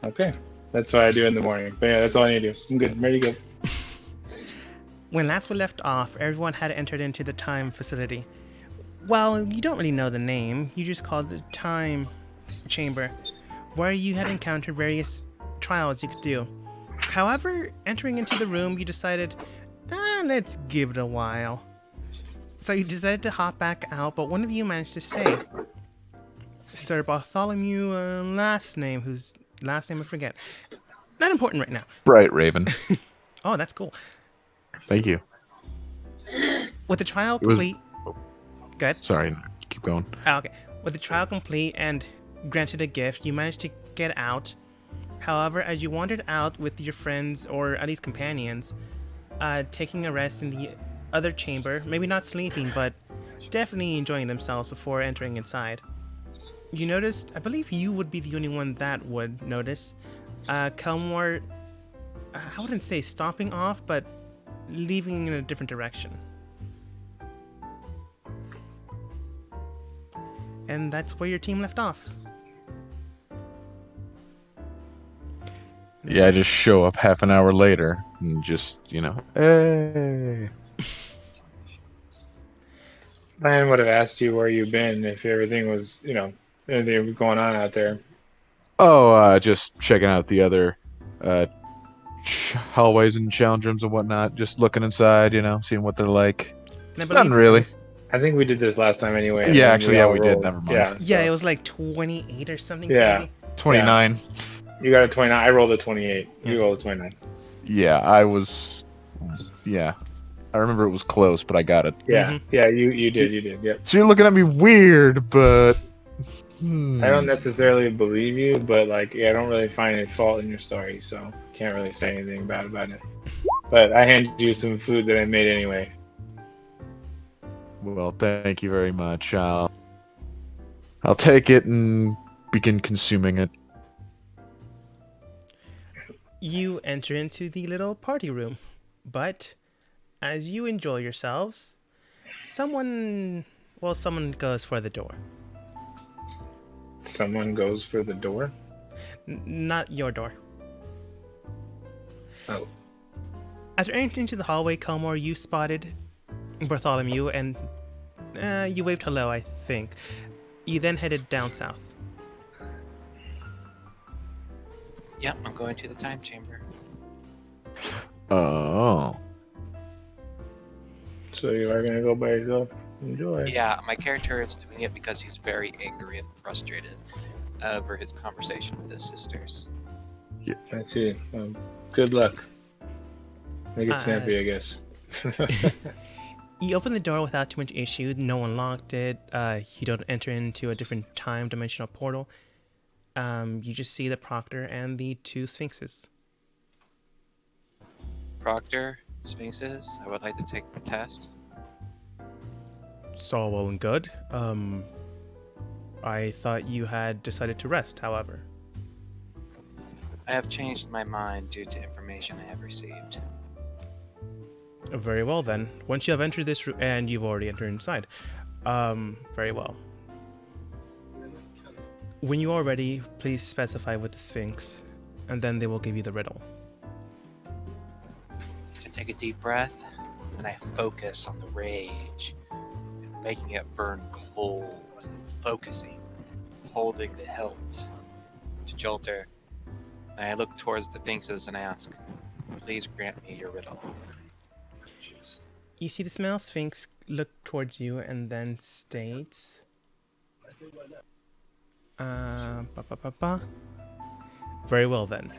Okay. That's what I do in the morning. But yeah, that's all I need to do. I'm good. I'm ready to go. When last we left off, everyone had entered into the time facility. Well, you don't really know the name, you just called it the time chamber, where you had encountered various trials you could do. However, entering into the room, you decided, let's give it a while. So you decided to hop back out, but one of you managed to stay. Sir Bartholomew, last name, whose last name I forget. Not important right now. Bright Raven. Oh, that's cool. Thank you. With the trial It was. complete, good. Sorry, keep going. Okay. With the trial complete and granted a gift, you managed to get out. However, as you wandered out with your friends, or at least companions, taking a rest in the other chamber, maybe not sleeping, but definitely enjoying themselves before entering inside, you noticed, I believe you would be the only one that would notice, Kelmore, I wouldn't say stomping off, but leaving in a different direction. And that's where your team left off. Yeah, I just show up half an hour later and just, hey. Ryan would have asked you where you've been if everything was, anything was going on out there. Oh, just checking out the other hallways and challenge rooms and whatnot. Just looking inside, seeing what they're like. Nothing really. I think we did this last time anyway. Yeah, actually, we did. Never mind. Yeah, it was like 28 or something crazy. 29. You got a 29. I rolled a 28. You rolled a 29. Yeah, I was. Yeah. I remember it was close, but I got it. Yeah, yeah, you did, yep. So you're looking at me weird, but... I don't necessarily believe you, but I don't really find any fault in your story, so can't really say anything bad about it. But I handed you some food that I made anyway. Well, thank you very much. I'll take it and begin consuming it. You enter into the little party room, but as you enjoy yourselves, someone goes for the door. Someone goes for the door? Not your door. Oh. After entering into the hallway, Kelmore, you spotted Bartholomew, and you waved hello, I think. You then headed down south. Yep, I'm going to the time chamber. Oh. So you are going to go by yourself? Enjoy. Yeah, my character is doing it because he's very angry and frustrated over his conversation with his sisters. Yeah. I see. Good luck. Make it snappy, I guess. You open the door without too much issue. No one locked it. You don't enter into a different time dimensional portal. You just see the Proctor and the two Sphinxes. Proctor, Sphinxes, I would like to take the test. It's all well and good. I thought you had decided to rest, however. I have changed my mind due to information I have received. Very well then. Once you have entered this room, and you've already entered inside. Very well. When you are ready, please specify with the Sphinx, and then they will give you the riddle. I take a deep breath, and I focus on the rage, making it burn cold, focusing, holding the hilt to Jolter. And I look towards the Sphinxes and ask, please grant me your riddle. You see the small Sphinx look towards you and then states, Very well then.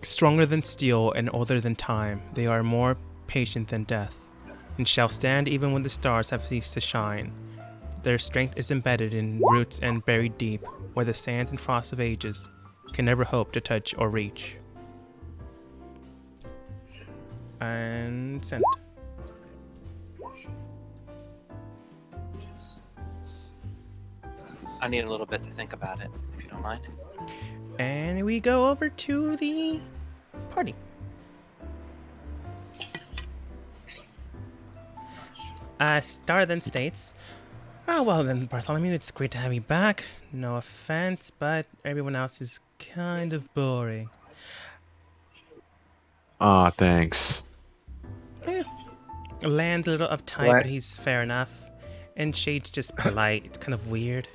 Stronger than steel and older than time, they are more patient than death, and shall stand even when the stars have ceased to shine. Their strength is embedded in roots and buried deep, where the sands and frosts of ages can never hope to touch or reach. And sent. I need a little bit to think about it, if you don't mind. And we go over to the party. Star then states, Oh, well then, Bartholomew, it's great to have you back. No offense, but everyone else is kind of boring. Aw, thanks. Land's a little uptight, but he's fair enough. And Shade's just polite. It's kind of weird.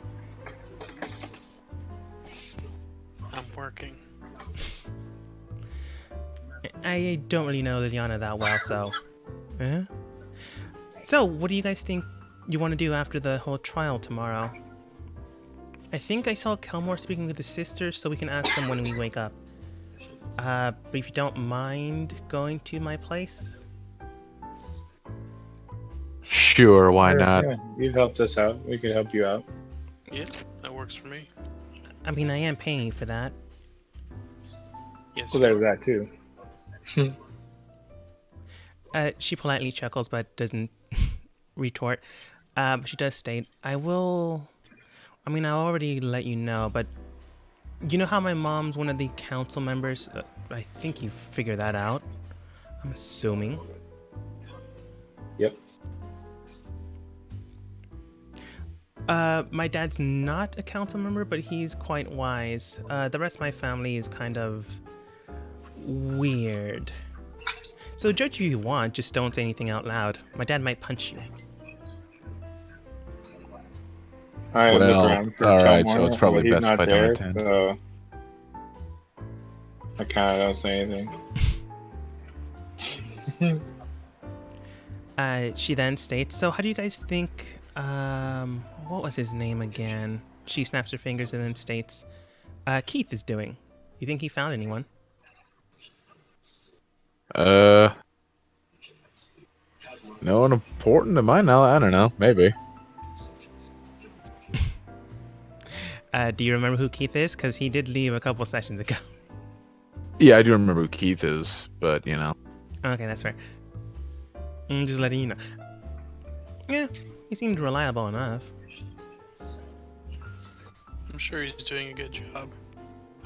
I'm working. I don't really know Liliana that well, so... So, what do you guys think you want to do after the whole trial tomorrow? I think I saw Kelmore speaking with his sisters, so we can ask them when we wake up. But if you don't mind going to my place? Sure, why not? Yeah, you've helped us out. We could help you out. Yeah, that works for me. I mean, I am paying you for that. Yes. Well, there's that too. She politely chuckles, but doesn't retort. But she does state, I already let you know, but you know how my mom's one of the council members? I think you figured that out. I'm assuming. Yep. My dad's not a council member, but he's quite wise. The rest of my family is kind of weird. So judge if you want, just don't say anything out loud. My dad might punch you. I look Well, around for alright, Kelmore, so it's probably but he's best if not I don't there, attend. So I kind of don't say anything. She then states, so how do you guys think, what was his name again? She snaps her fingers and then states, Keith is doing. You think he found anyone? No one important to my knowledge. I don't know. Maybe. Do you remember who Keith is? Because he did leave a couple sessions ago. Yeah, I do remember who Keith is, but you know. Okay, that's fair. I'm just letting you know. Yeah, he seemed reliable enough. I'm sure he's doing a good job.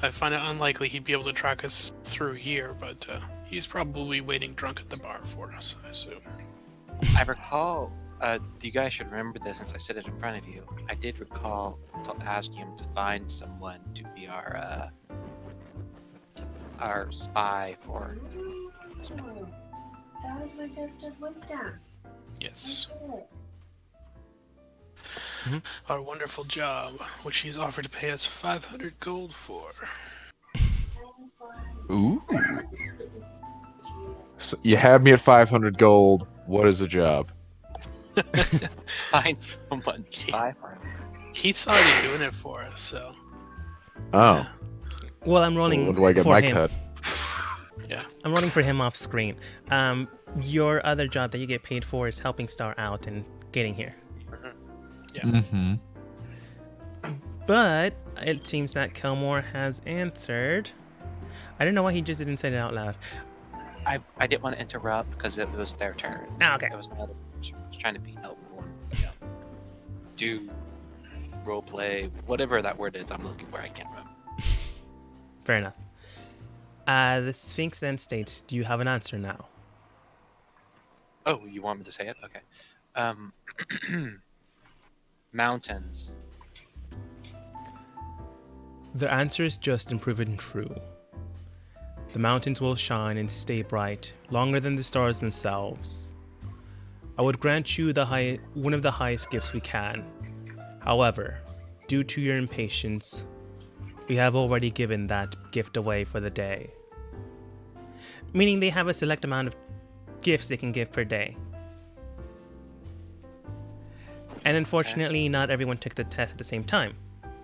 I find it unlikely he'd be able to track us through here, but he's probably waiting drunk at the bar for us, I assume. I recall, you guys should remember this since I said it in front of you. I did recall to ask him to find someone to be our spy for. That was my best of wisdom. Yes. Our wonderful job, which he's offered to pay us 500 gold for. Ooh. So you had me at 500 gold. What is the job? Find someone to spy for him. Keith's already doing it for us, so. Oh. Well, I'm rolling When do I get for my him. cut? Yeah. I'm rolling for him off screen. Your other job that you get paid for is helping Star out and getting here. Yeah. Mm-hmm. But it seems that Kelmore has answered. I don't know why he just didn't say it out loud. I didn't want to interrupt because it was their turn. Ah, okay. It was another. I was trying to be helpful. And, do role play, whatever that word is. I'm looking for. I can't remember. Fair enough. The Sphinx then states, do you have an answer now? Oh, you want me to say it? Okay. Mountains. The answer is just and proven true. The mountains will shine and stay bright, longer than the stars themselves. I would grant you one of the highest gifts we can. However, due to your impatience, we have already given that gift away for the day. Meaning they have a select amount of gifts they can give per day. And unfortunately, not everyone took the test at the same time,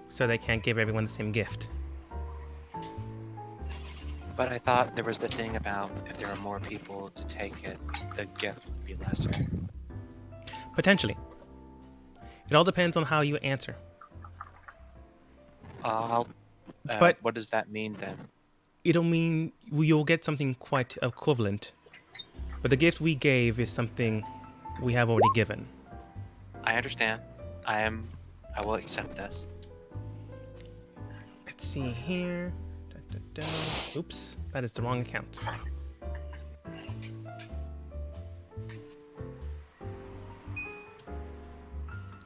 so they can't give everyone the same gift. But I thought there was the thing about if there are more people to take it, the gift would be lesser. Potentially. It all depends on how you answer. But what does that mean then? It'll mean you'll get something quite equivalent. But the gift we gave is something we have already given. I understand. I will accept this. Let's see here. Oops, that is the wrong account.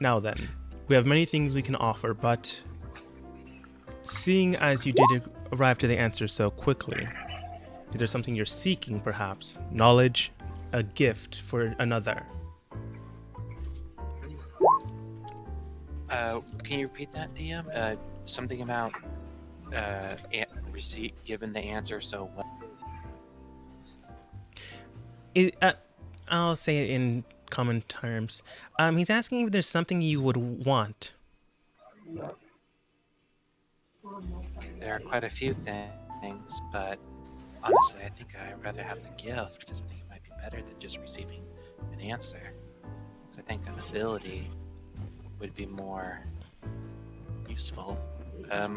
Now then, we have many things we can offer, but seeing as you did arrive to the answer so quickly, is there something you're seeking, perhaps? Knowledge, a gift for another? Can you repeat that, DM? Something about given the answer so well. I'll say it in common terms. He's asking if there's something you would want. There are quite a few things, but honestly, I think I'd rather have the gift because I think it might be better than just receiving an answer. Because I think an ability would be more useful. I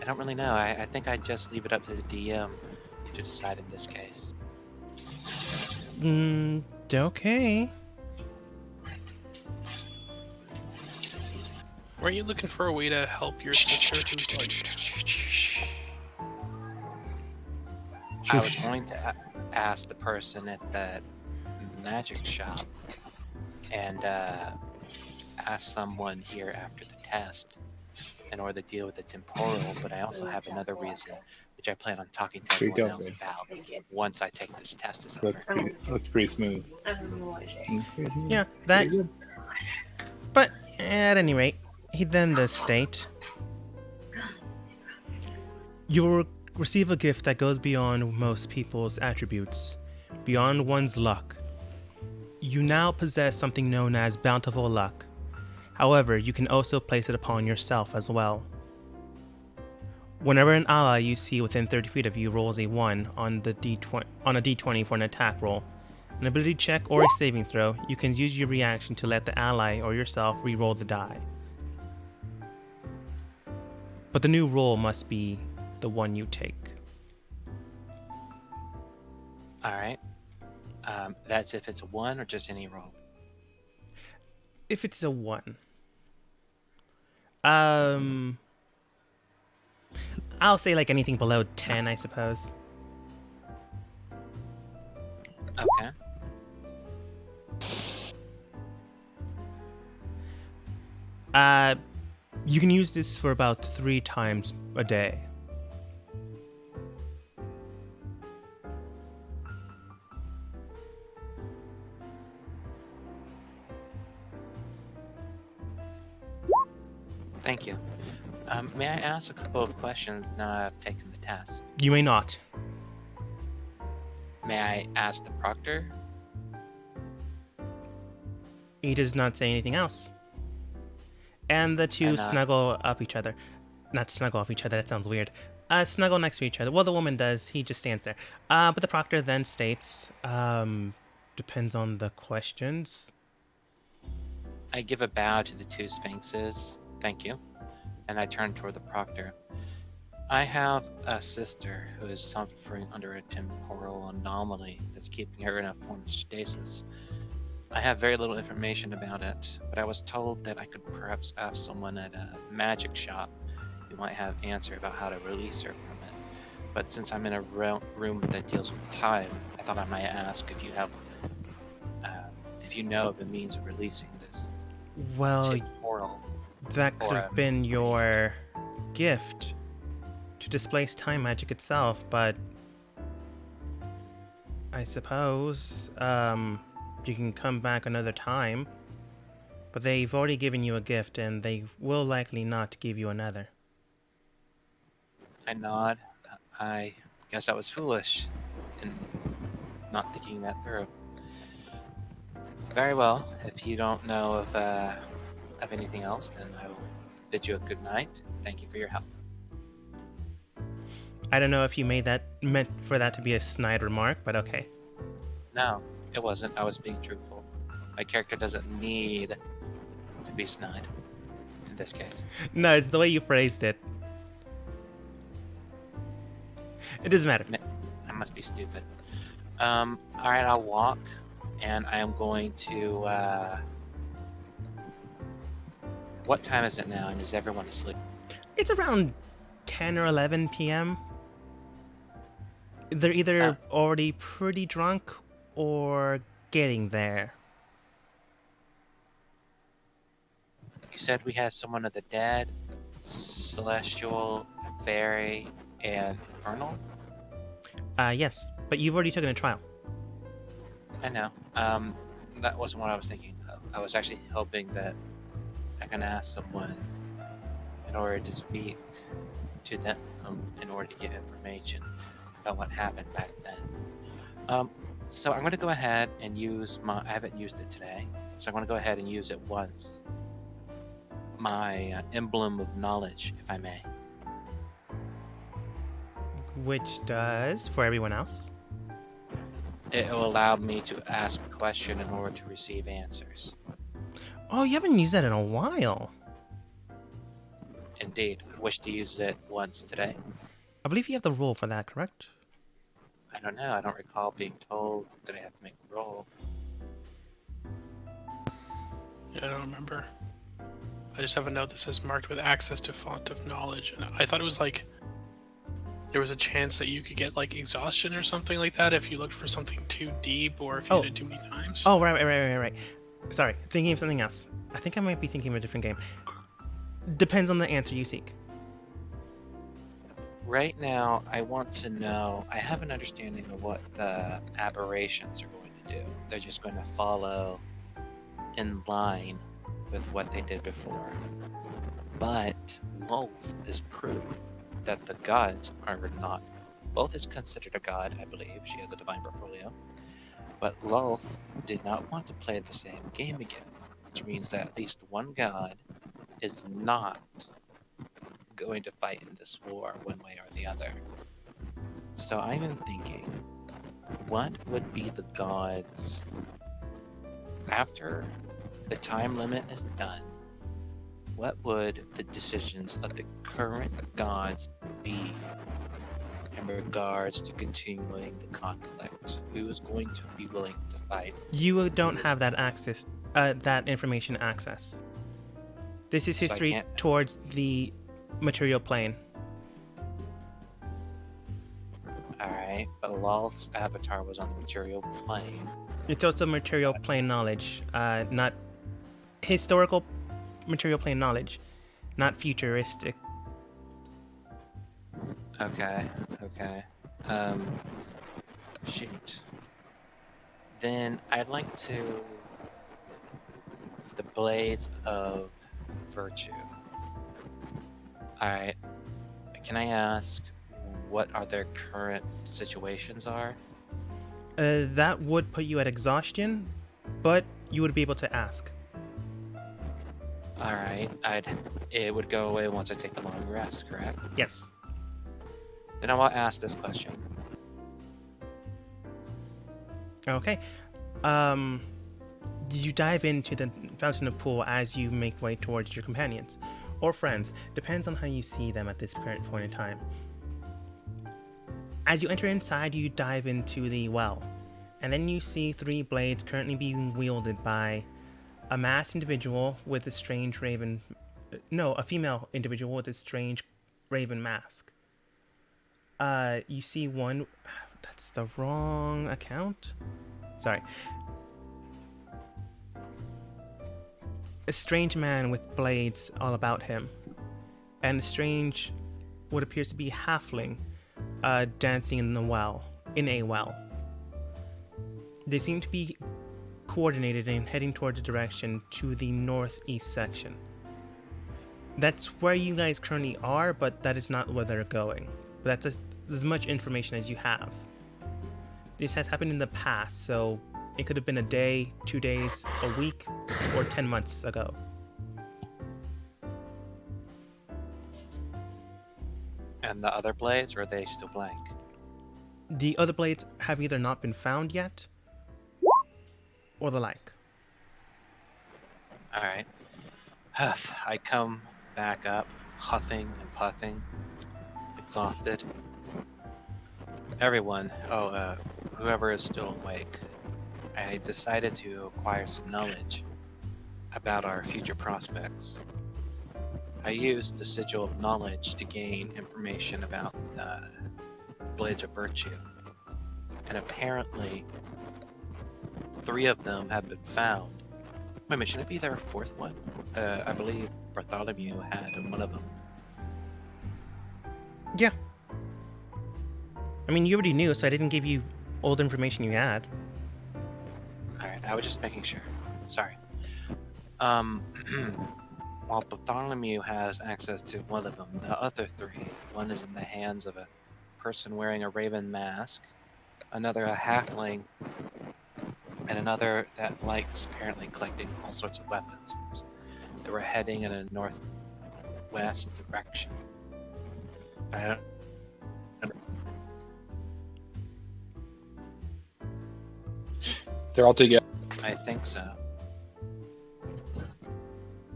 don't really know. I think I'd just leave it up to the DM to decide in this case. Okay. Were you looking for a way to help your sister who's like... I was going to ask the person at the magic shop and ask someone here after the test in order to deal with the temporal, but I also have another reason, which I plan on talking to Pretty everyone dope, else man. about once I take this test is over. Looks pretty smooth. Yeah, that. But at any rate, he then does state, you will receive a gift that goes beyond most people's attributes, beyond one's luck. You now possess something known as bountiful luck. However, you can also place it upon yourself as well. Whenever an ally you see within 30 feet of you rolls a 1 on a d20 for an attack roll, an ability check or a saving throw, you can use your reaction to let the ally or yourself re-roll the die. But the new roll must be the one you take. Alright. That's if it's a 1 or just any roll? If it's a 1. I'll say like anything below 10, I suppose. Okay. You can use this for about 3 times a day. Thank you. May I ask a couple of questions now that I've taken the test? You may not. May I ask the proctor? He does not say anything else. And the two And, snuggle up each other. Not snuggle off each other, that sounds weird. Snuggle next to each other. Well, the woman does. He just stands there. But the proctor then states, depends on the questions. I give a bow to the two sphinxes. Thank you. And I turn toward the proctor. I have a sister who is suffering under a temporal anomaly that's keeping her in a form of stasis. I have very little information about it, but I was told that I could perhaps ask someone at a magic shop who might have an answer about how to release her from it. But since I'm in a room that deals with time, I thought I might ask if you have, if you know of a means of releasing this Well, temporal. that could or, have been your gift to displace time magic itself, but I suppose you can come back another time. But they've already given you a gift, and they will likely not give you another. I nod. I guess I was foolish in not thinking that through. Very well. If you don't know of anything else, then I will bid you a good night. Thank you for your help. I don't know if you meant for that to be a snide remark, but okay. No, it wasn't. I was being truthful. My character doesn't need to be snide in this case. No, it's the way you phrased it. It doesn't matter. I must be stupid. Alright, I'll walk, and I am going to, what time is it now, and is everyone asleep? It's around 10 or 11 p.m. They're either already pretty drunk or getting there. You said we had someone of the dead, celestial, fairy, and infernal? Yes, but you've already taken a trial. I know. That wasn't what I was thinking of. I was actually hoping that I can ask someone in order to speak to them in order to get information about what happened back then. So I'm going to go ahead and use my... I haven't used it today, so I'm going to go ahead and use it once. My emblem of knowledge, if I may. Which does for everyone else. It will allow me to ask a question in order to receive answers. Oh, you haven't used that in a while. Indeed, I wish to use it once today. I believe you have the rule for that, correct? I don't know, I don't recall being told that I have to make a roll. Yeah, I don't remember. I just have a note that says marked with access to font of knowledge, and I thought it was like there was a chance that you could get like exhaustion or something like that if you looked for something too deep or if you did it too many times. Oh, right. Sorry, thinking of something else. I think I might be thinking of a different game. Depends on the answer you seek. Right now, I want to know, I have an understanding of what the aberrations are going to do. They're just going to follow in line with what they did before. But Lolth is proof that the gods are not. Lolth is considered a god, I believe. She has a divine portfolio. But Lolth did not want to play the same game again, which means that at least one god is not going to fight in this war one way or the other. So I've been thinking, what would be the gods after the time limit is done? What would the decisions of the current gods be in regards to continuing the conflict? Who is going to be willing to fight? You don't have that access, that information access. This is So I history can't- towards the material plane. Alright, but Lolth's avatar was on the material plane. It's also material plane knowledge, not historical material plane knowledge, not futuristic. Okay. Shoot. Then I'd like to... The Blades of Virtue. Alright. Can I ask what are their current situations are? That would put you at exhaustion, but you would be able to ask. Alright, it would go away once I take the long rest, correct? Yes. Then I will ask this question. Okay. You dive into the fountain of pool as you make way towards your companions or friends. Depends on how you see them at this current point in time. As you enter inside, you dive into the well, and then you see 3 blades currently being wielded by a masked individual with a strange raven. No, a female individual with a strange raven mask. You see one. That's the wrong account. Sorry. A strange man with blades all about him, and a strange, what appears to be halfling, dancing in a well. They seem to be coordinated and heading towards a direction to the northeast section. That's where you guys currently are, but that is not where they're going. But that's as much information as you have. This has happened in the past, so it could have been a day, 2 days, a week, or 10 months ago. And the other blades, or are they still blank? The other blades have either not been found yet, or the like. Alright. I come back up, huffing and puffing, exhausted. Everyone, whoever is still awake, I decided to acquire some knowledge about our future prospects. I used the Sigil of Knowledge to gain information about the Blades of Virtue. And apparently, 3 of them have been found Wait a minute, shouldn't it be their fourth one? I believe Bartholomew had one of them. Yeah. I mean, you already knew, so I didn't give you all the information you had. Alright, I was just making sure. Sorry. While Bartholomew has access to one of them, the other three, one is in the hands of a person wearing a raven mask, another a halfling, and another that likes apparently collecting all sorts of weapons. They were heading in a northwest direction. I don't. They're all together. I think so.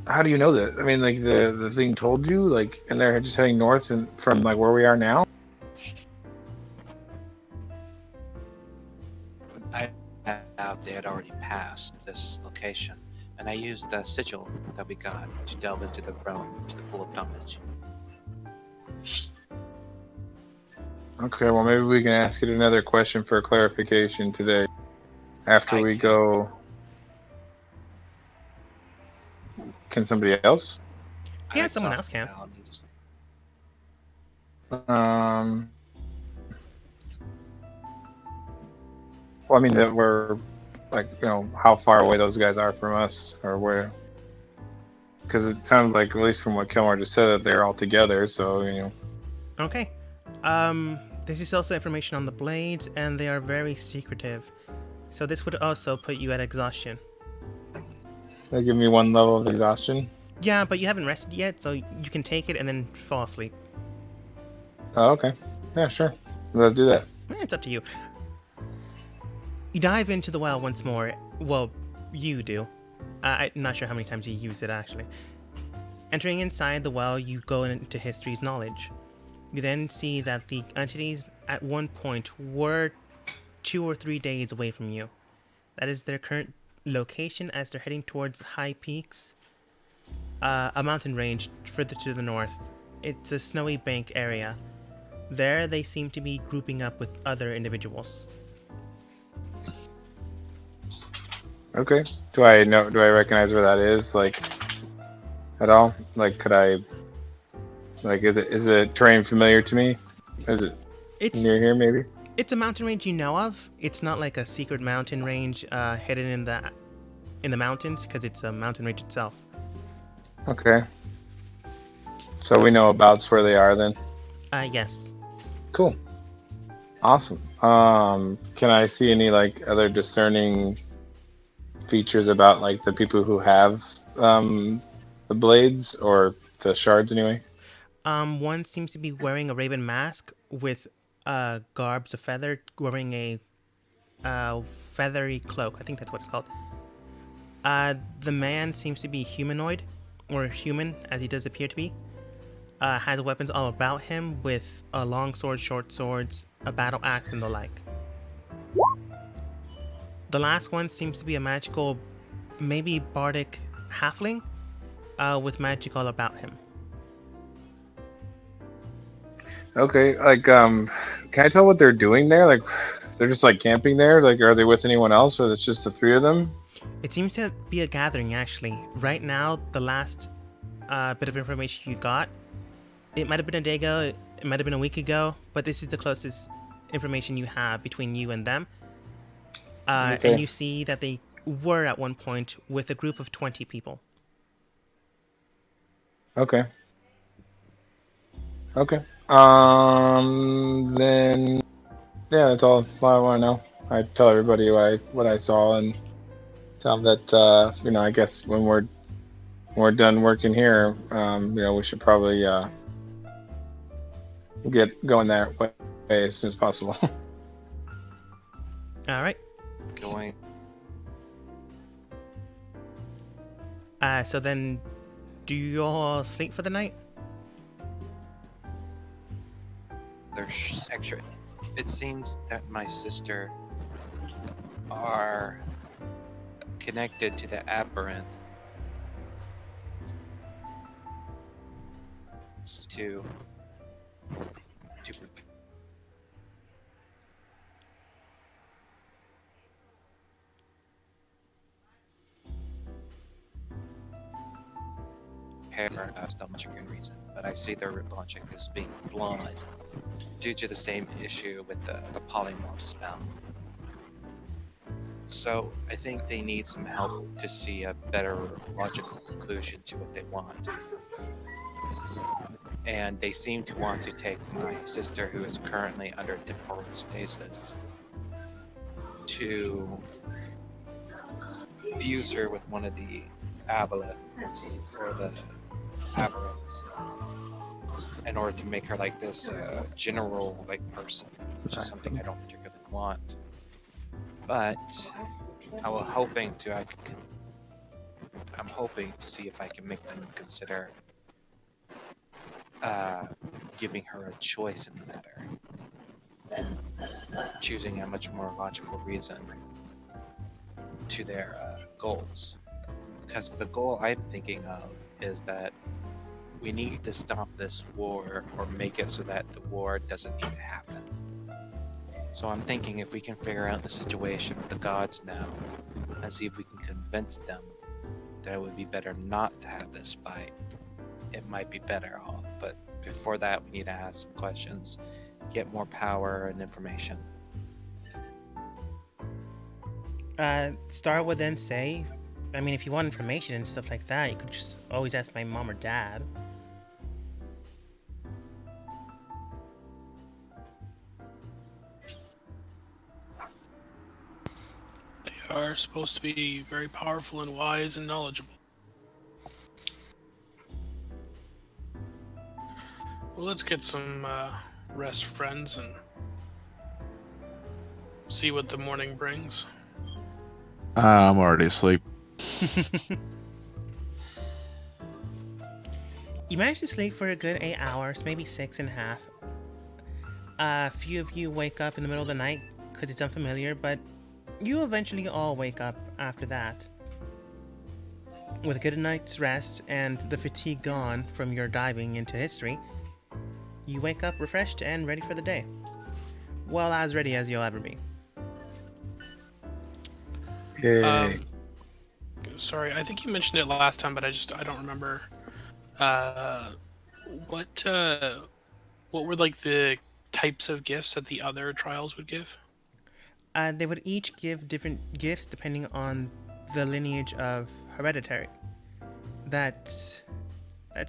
How do you know that? I mean, like the thing told you, like, and they're just heading north and from like where we are now. I doubt they had already passed this location, and I used the sigil that we got to delve into the realm, to the pool of knowledge. Okay, well maybe we can ask it another question for clarification today, after I we can- go. Can somebody else? Yeah, I someone else exhausted can. Val needlessly. Well, I mean that we're like, you know, how far away those guys are from us, or where? Because it sounded like, at least from what Kilmore just said, that they're all together. So you know. Okay. This is also information on the blades, and they are very secretive. So this would also put you at exhaustion. They give me one level of exhaustion. Yeah, but you haven't rested yet, so you can take it and then fall asleep. Oh, okay. Yeah, sure. Let's do that. It's up to you. You dive into the well once more. Well, you do. I'm not sure how many times you use it, actually. Entering inside the well, you go into history's knowledge. You then see that the entities at one point were 2 or 3 days away from you. That is their current location as they're heading towards high peaks. A mountain range further to the north. It's a snowy bank area. There, they seem to be grouping up with other individuals. Okay. Do I recognize where that is? Like, at all? Like, could I? Like, is it terrain familiar to me? Is it It's near here, maybe? It's a mountain range you know of. It's not like a secret mountain range hidden in the mountains, because it's a mountain range itself. Okay. So we know about where they are then. Yes. Cool. Awesome. Can I see any like other discerning features about like the people who have the blades or the shards anyway? One seems to be wearing a raven mask with garbs of feather, wearing a feathery cloak. I think that's what it's called. The man seems to be humanoid, or human, as he does appear to be. Has weapons all about him, with a long sword, short swords, a battle axe, and the like. The last one seems to be a magical, maybe bardic halfling, with magic all about him. Okay. Like, can I tell what they're doing there? Like, they're just like camping there. Like, are they with anyone else, or it's just the three of them? It seems to be a gathering, actually. Right now, the last bit of information you got, it might have been a day ago, it might have been a week ago, but this is the closest information you have between you and them. Okay. And you see that they were at one point with a group of 20 people. Okay. Okay. Then yeah, that's all I want to know. I tell everybody what I saw and tell them that you know, I guess when we're done working here, you know, we should probably get going that way as soon as possible. All right. Going. So then, do you all sleep for the night? There's extra. It seems that my sister are connected to the aberrant. To hair so much a good reason, but I see their logic as being flawed due to the same issue with the polymorph spell. So I think they need some help to see a better logical conclusion to what they want. And they seem to want to take my sister, who is currently under temporal stasis, to fuse her with one of the aboleths, or the aberrants, in order to make her like this general like person, which is something I don't particularly want. But I'm hoping to see if I can make them consider giving her a choice in the matter, choosing a much more logical reason to their goals. Because the goal I'm thinking of is that we need to stop this war, or make it so that the war doesn't need to happen. So I'm thinking if we can figure out the situation with the gods now, and see if we can convince them that it would be better not to have this fight, it might be better off. But before that, we need to ask some questions, get more power and information. Star would then say, I mean, if you want information and stuff like that, you could just always ask my mom or dad. They are supposed to be very powerful and wise and knowledgeable. Well, let's get some rest, friends, and see what the morning brings. I'm already asleep. You manage to sleep for a good 8 hours, maybe 6.5. A few of you wake up in the middle of the night because it's unfamiliar, but you eventually all wake up after that. With a good night's rest and the fatigue gone from your diving into history, you wake up refreshed and ready for the day. Well, as ready as you'll ever be. Yay. Sorry, I think you mentioned it last time, but I don't remember. What were like the types of gifts that the other trials would give? They would each give different gifts depending on the lineage of hereditary. That's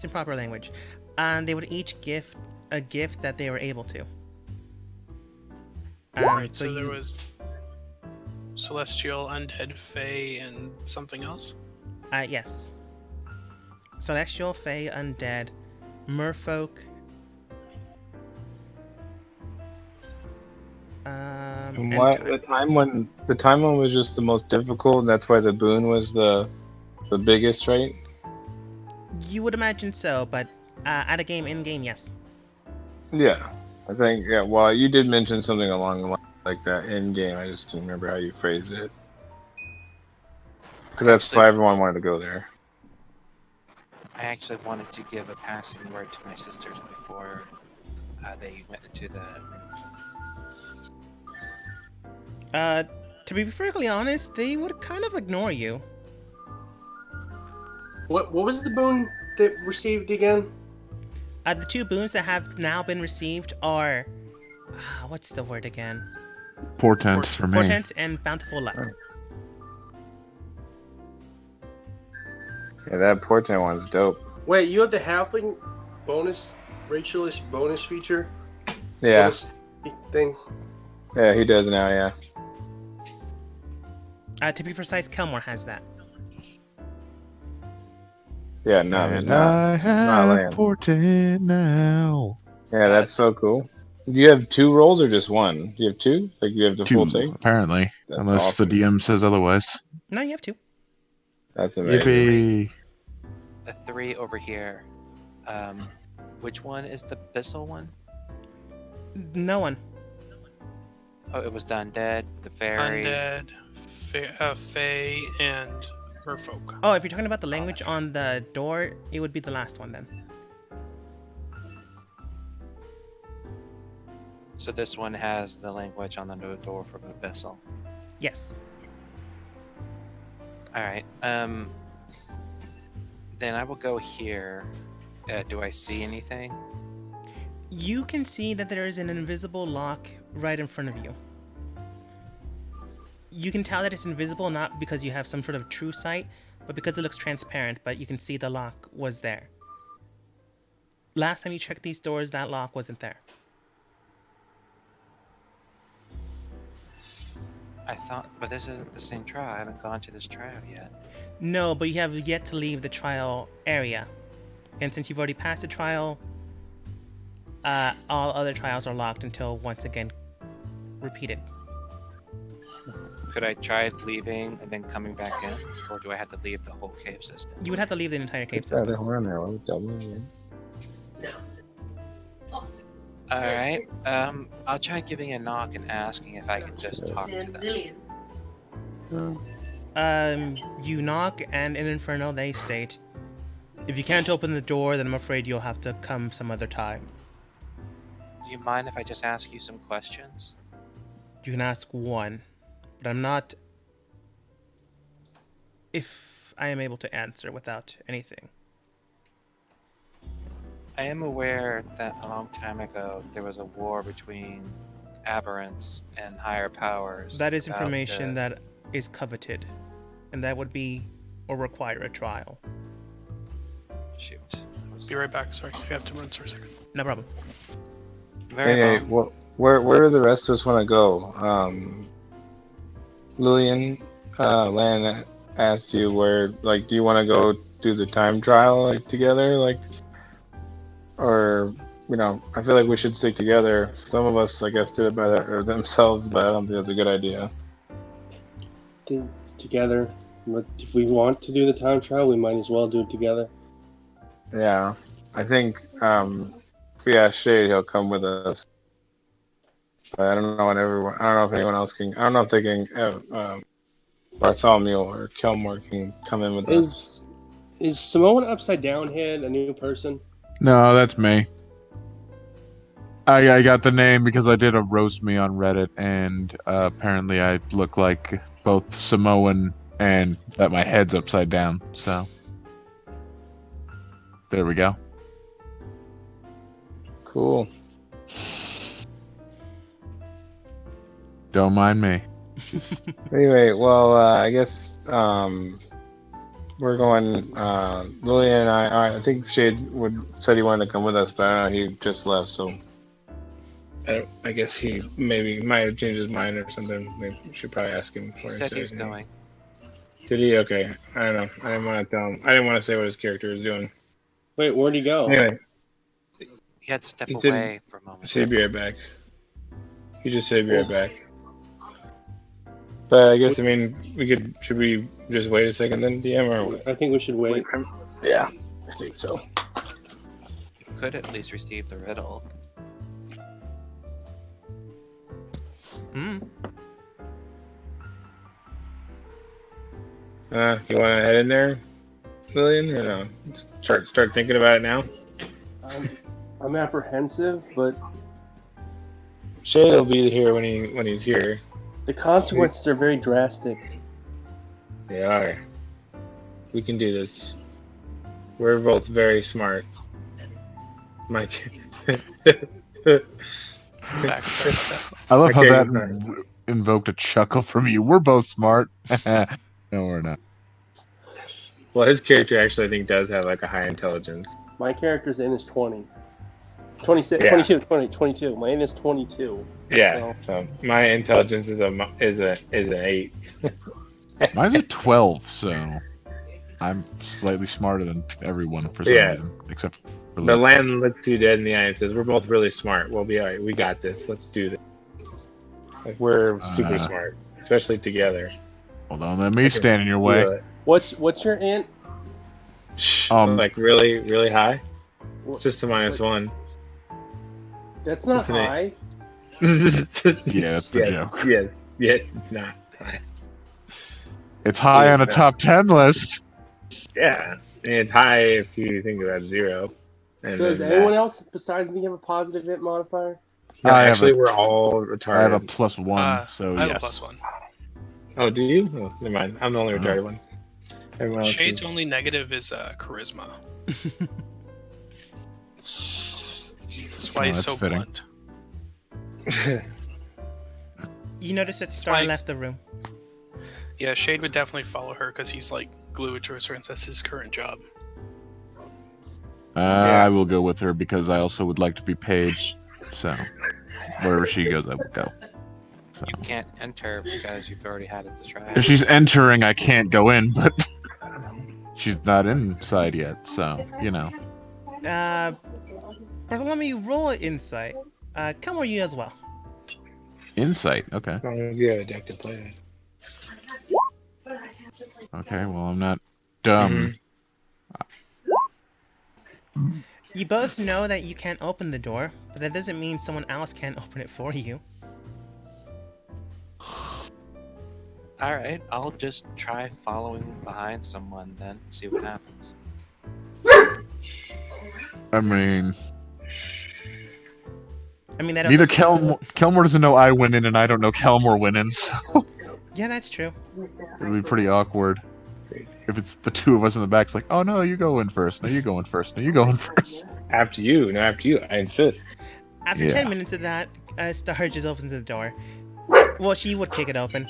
improper language. And they would each give a gift that they were able to. Right, so there was celestial, undead, fey, and something else? Yes. Celestial, fey, undead, merfolk. And why the time when was just the most difficult? That's why the boon was the biggest, right? You would imagine so, but at a game, in game, yes. Yeah, I think. Yeah, well, you did mention something along the line like that in game. I just didn't remember how you phrased it. Because that's why everyone wanted to go there. I actually wanted to give a passing word to my sisters before they went into the... To be perfectly honest, they would kind of ignore you. What was the boon that received again? The two boons that have now been received are... what's the word again? Portent for me. Portent and Bountiful Luck. Yeah, that portent one's dope. Wait, you have the halfling bonus, racialist bonus feature? Yeah, Bonus thing? yeah, he does now. Yeah. To be precise, Kelmore has that. Yeah, no, And no, I have land. portent now. Yeah, that's so cool. Do you have 2 rolls or just 1? You have 2? Like you have the full 2, take? apparently. That's Unless awesome. the DM says otherwise. No, you have two. That's amazing. Yippee. The 3 over here. Which one is the Bissell one? No one. Oh, it was the undead, the fairy. Undead, fey, and merfolk. Oh, if you're talking about the language on the door, it would be the last one then. So this one has the language on the door from the Bissell. Yes. Alright, Then I will go here. Do I see anything? You can see that there is an invisible lock right in front of you. You can tell that it's invisible not because you have some sort of true sight, but because it looks transparent, but you can see the lock was there. Last time you checked these doors, that lock wasn't there. I thought, but this isn't the same trial. I haven't gone to this trial yet. No, but you have yet to leave the trial area. And since you've already passed the trial, all other trials are locked until once again repeated. Could I try leaving and then coming back in? Or do I have to leave the whole cave system? You would have to leave the entire cave Yeah, system. we're in there. We're doubling. Alright, I'll try giving a knock and asking if I can just talk to them. Lillian. You knock, and in Inferno they state, if you can't open the door, then I'm afraid you'll have to come some other time. Do you mind if I just ask you some questions? You can ask one, but I'm not... if I am able to answer without anything. I am aware that a long time ago there was a war between aberrants and higher powers. That is about information the- that is coveted, and that would be or require a trial. Shoot. Be right back. Sorry, we have to run for a second. No problem. Very Hey, well. where do the rest of us want to go? Lillian, Lan asked you where, like, do you want to go do the time trial, like, together, like, or, you know, I feel like we should stick together. Some of us, I guess, did it by themselves, but I don't think that's a good idea. Together. But if we want to do the time trial, we might as well do it together. Yeah, I think, if we ask Shade, he'll come with us. But I don't know what everyone. I don't know if anyone else can. I don't know if they can. Bartholomew or Kelmore can come in with us. Is Samoan Upside Down Head a new person? No, that's me. I got the name because I did a roast me on Reddit, and apparently I look like both Samoan and that my head's upside down. So there we go. Cool. Don't mind me. Anyway, well, I guess we're going. Lillian and I think Shade said he wanted to come with us, but I don't know, he just left, so I guess he might have changed his mind or something. Maybe we should probably ask him. He before said says he's anything. going. Did he? Okay, I don't know. I didn't want to tell him. I didn't want to say what his character was doing. Wait, where'd he go? Anyway, He had to step He didn't- away for a moment. say be right back. He just said be right back. But I guess, I mean, should we just wait a second then, DM, or what? I think we should wait. Yeah, I think so. You could at least receive the riddle. Mm. You want to head in there, Lillian, or no? Start thinking about it now. I'm apprehensive, but Shade will be here when he's here. the consequences are very drastic. They are. We can do this. We're both very smart. Mike. Back. Sorry about that. I love how Okay, that sorry. invoked a chuckle from you. We're both smart. No, we're not. Well, his character actually, I think, does have like a high intelligence. My character's in his 20. 26, Yeah. 22. My in is 22. Yeah. So my intelligence is an 8. Mine's a 12, so I'm slightly smarter than everyone for some Yeah. reason, except for The Luke. land looks you dead in the eye and says, "We're both really smart. We'll be all right. We got this. Let's do this." Like we're super smart, especially together. Hold on, let me stand in your way. Feel it. What's your int? Like really, really high. What- Just a -1. That's not It's an eight. high. Yeah, that's the yes, joke. Yes, yes, it's not high. It's high Yeah, on a no. top 10 list. Yeah, and it's high if you think about 0. And Does then anyone that. else besides me have a positive int modifier? No, I have actually, a- we're all I have a retarded. +1, so I have yes. a +1. Oh, do you? Oh, never mind. I'm the only retarded one. Everyone else Shade's is- only negative is charisma. That's why Oh, he's that's so fitting. blunt. You notice that Star Like- left the room. Yeah, Shade would definitely follow her because he's like glued to her, since that's his current job. I will go with her because I also would like to be paid. So wherever she goes, I will go. So You can't enter because you've already had it to try. if she's entering, I can't go in, but she's not inside yet. So you know. Bartholomew, roll insight. Come with you as well. Insight. Okay. As long as you have adaptive play. Okay. Well, I'm not dumb. You both know that you can't open the door, but that doesn't mean someone else can't open it for you. Alright, I'll just try following behind someone then, see what happens. I mean, I mean, that neither also- Kelmore doesn't know I went in, and I don't know Kelmore went in, so Yeah, that's true. it'll be pretty awkward. If it's the two of us in the back, it's like, oh no, you go in first. No, you go in first. No, you go in first. After you, no, after you. I insist. After Yeah. 10 minutes of that, Star just opens the door. Well, she would kick it open.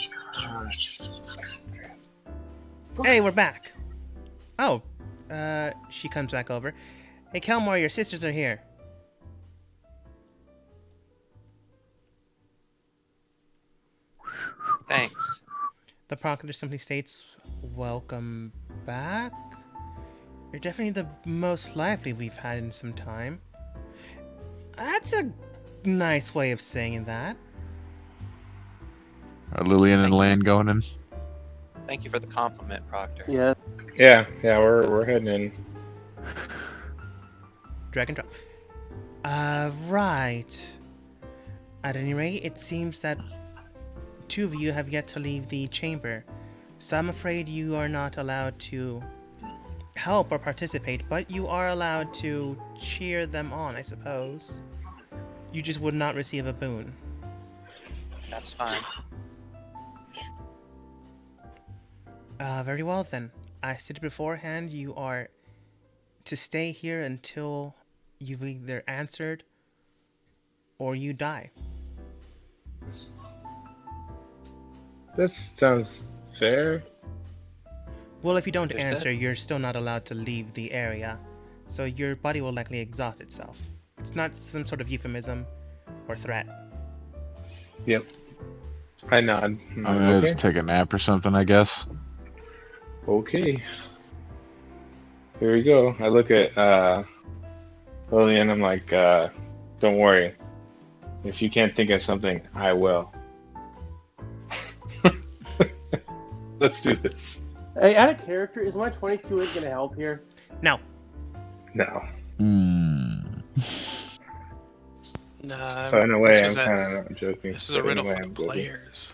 Hey, we're back. Oh, she comes back over. Hey, Kelmore, your sisters are here. Thanks. The proctor simply states, "Welcome back. You're definitely the most lively we've had in some time." That's a nice way of saying that. Are Lillian and Lane going in? Thank you for the compliment, Proctor. Yeah. Yeah, we're heading in. Drag and drop. Right. At any rate, it seems that two of you have yet to leave the chamber, so I'm afraid you are not allowed to help or participate, but you are allowed to cheer them on, I suppose. You just would not receive a boon. That's fine. Very well then. I stated beforehand you are to stay here until you've either answered or you die. That sounds fair. Well, if you don't There's answer, you're still not allowed to leave the area, so your body will likely exhaust itself. It's not some sort of euphemism or threat. Yep. I nod. I'm gonna Okay. just take a nap or something, I guess. Okay. Here we go. I look at Lillian. I'm like, don't worry. If you can't think of something, I will. Let's do this. Hey, out of character, is my 22 gonna help here? No. No. Nah, So in a way, I'm this was kind of joking. this was a but in riddle way, for the I'm joking. players.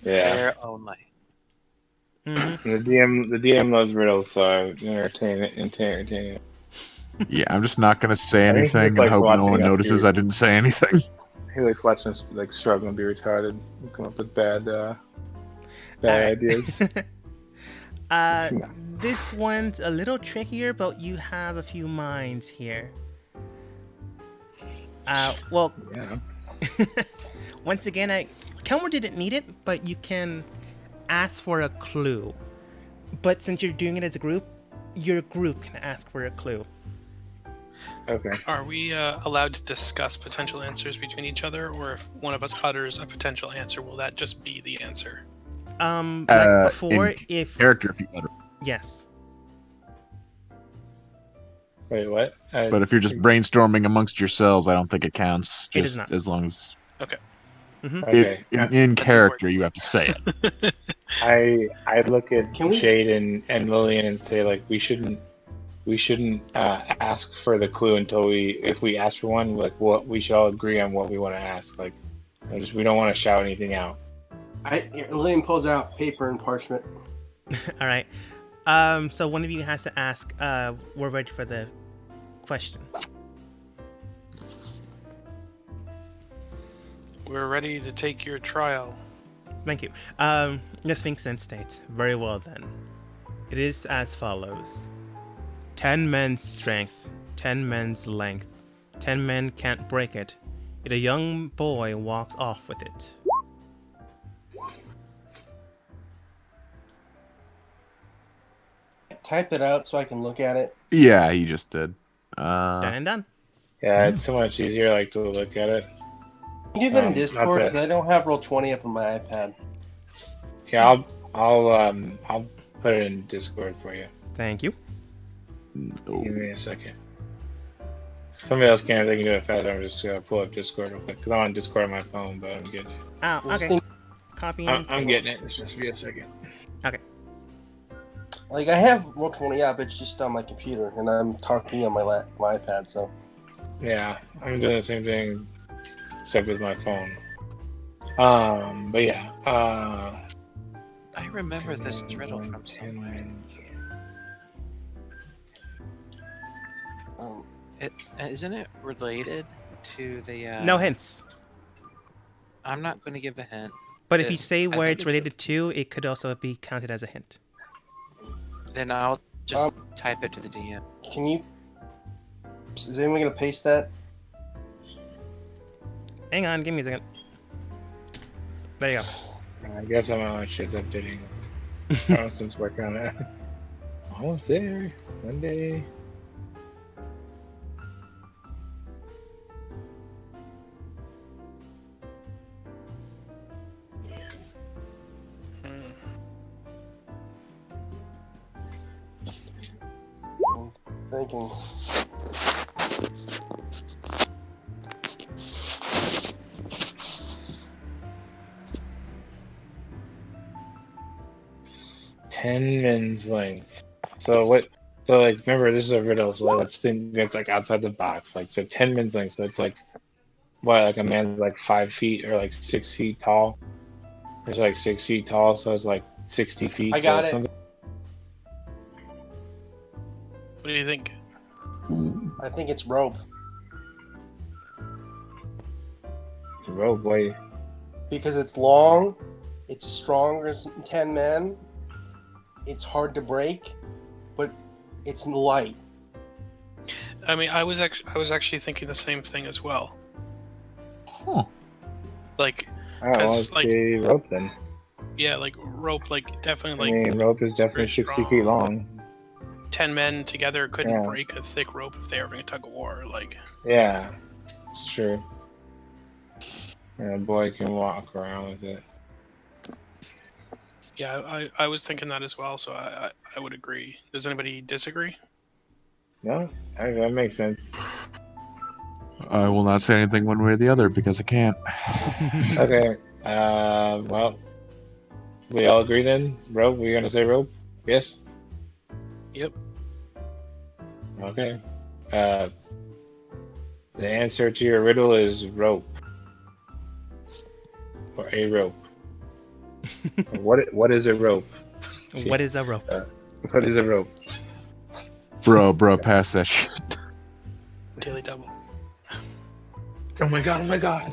Yeah. There only. Mhm. The DM loves riddles, so I entertain it. Yeah, I'm just not gonna say I think he's anything and like hope no watching one us notices here. I didn't say anything. He likes watching us like struggle and be retarded and come up with bad Alright. ideas. No. This one's a little trickier, but you have a few minds here. Well, Yeah. once again, Kelmore didn't need it, but you can ask for a clue. But since you're doing it as a group, your group can ask for a clue. Okay. Are we allowed to discuss potential answers between each other, or if one of us utters a potential answer, will that just be the answer? Like Uh, before, in if Character, if you utter. yes, Wait, what? But if you're just brainstorming amongst yourselves, I don't think it counts. It does Just not. as long as Okay. in That's character, important. you have to say it. I look at Can we- Jade and Lillian and say like we shouldn't ask for the clue until if we ask for one, like what we should all agree on what we want to ask. Like we don't want to shout anything out. Lillian pulls out paper and parchment. all right. So one of you has to ask. We're ready for the question. We're ready to take your trial. Thank you. The Sphinx then states, "Very well then. It is as follows: 10 men's strength, 10 men's length. 10 men can't break it. Yet a young boy walks off with it. Type it out so I can look at it. Yeah, he just did. Done and done. Yeah, it's so much easier like to look at it. Can you do that in Not Discord? bad. Because I don't have Roll20 up on my iPad. Yeah, I'll put it in Discord for you. Thank you. Oh, Give me a second. Somebody else can if they can do it faster. I'm just gonna pull up Discord real quick because I'm on Discord on my phone, but I'm getting it. Oh, This okay. thing- Copy. I'm getting it. It's just be a second. Like, I have Roll20 up, it's just on my computer, and I'm talking on my iPad, so. Yeah, I'm doing the same thing, except with my phone. But yeah. I remember this riddle from somewhere. Isn't it related to the? No hints. I'm not going to give a hint. But if you say I where think it's related to, it could also be counted as a hint. Then I'll just type it to the DM. Can you. Is anyone going to paste that? Hang on, give me a second. There you go. I guess I'm on shit's updating. Since working on it. Almost there. One day. Thinking. Ten men's length. So what? So like, remember this is a riddle. So let's think that's like outside the box. Like, so 10 men's length. So it's like, what? Like a man's like 5 feet or like 6 feet tall. It's like 6 feet tall, so it's like 60 feet. I got so it. What do you think? I think it's rope. Rope, boy. Because it's long, it's strong as 10 men, it's hard to break, but it's light. I mean, I was actually thinking the same thing as well. huh. Like, Oh, well, 'Cause, it's like- the rope then. yeah, like rope, like definitely, I like mean, rope is definitely super 60 feet strong. long. 10 men together couldn't Yeah. break a thick rope if they were having a tug of war. Like, Yeah, it's true. And a boy can walk around with it. yeah, I was thinking that as well. So I would agree. Does anybody disagree? No, that makes sense. I will not say anything one way or the other because I can't. Okay. Well, we all agree then. Rope. We're gonna say rope. Yes. Yep. Okay. The answer to your riddle is rope. Or a rope. What is a rope? What is a rope? What is a rope? Bro, pass that shit. Daily double. Oh my god! Oh my god!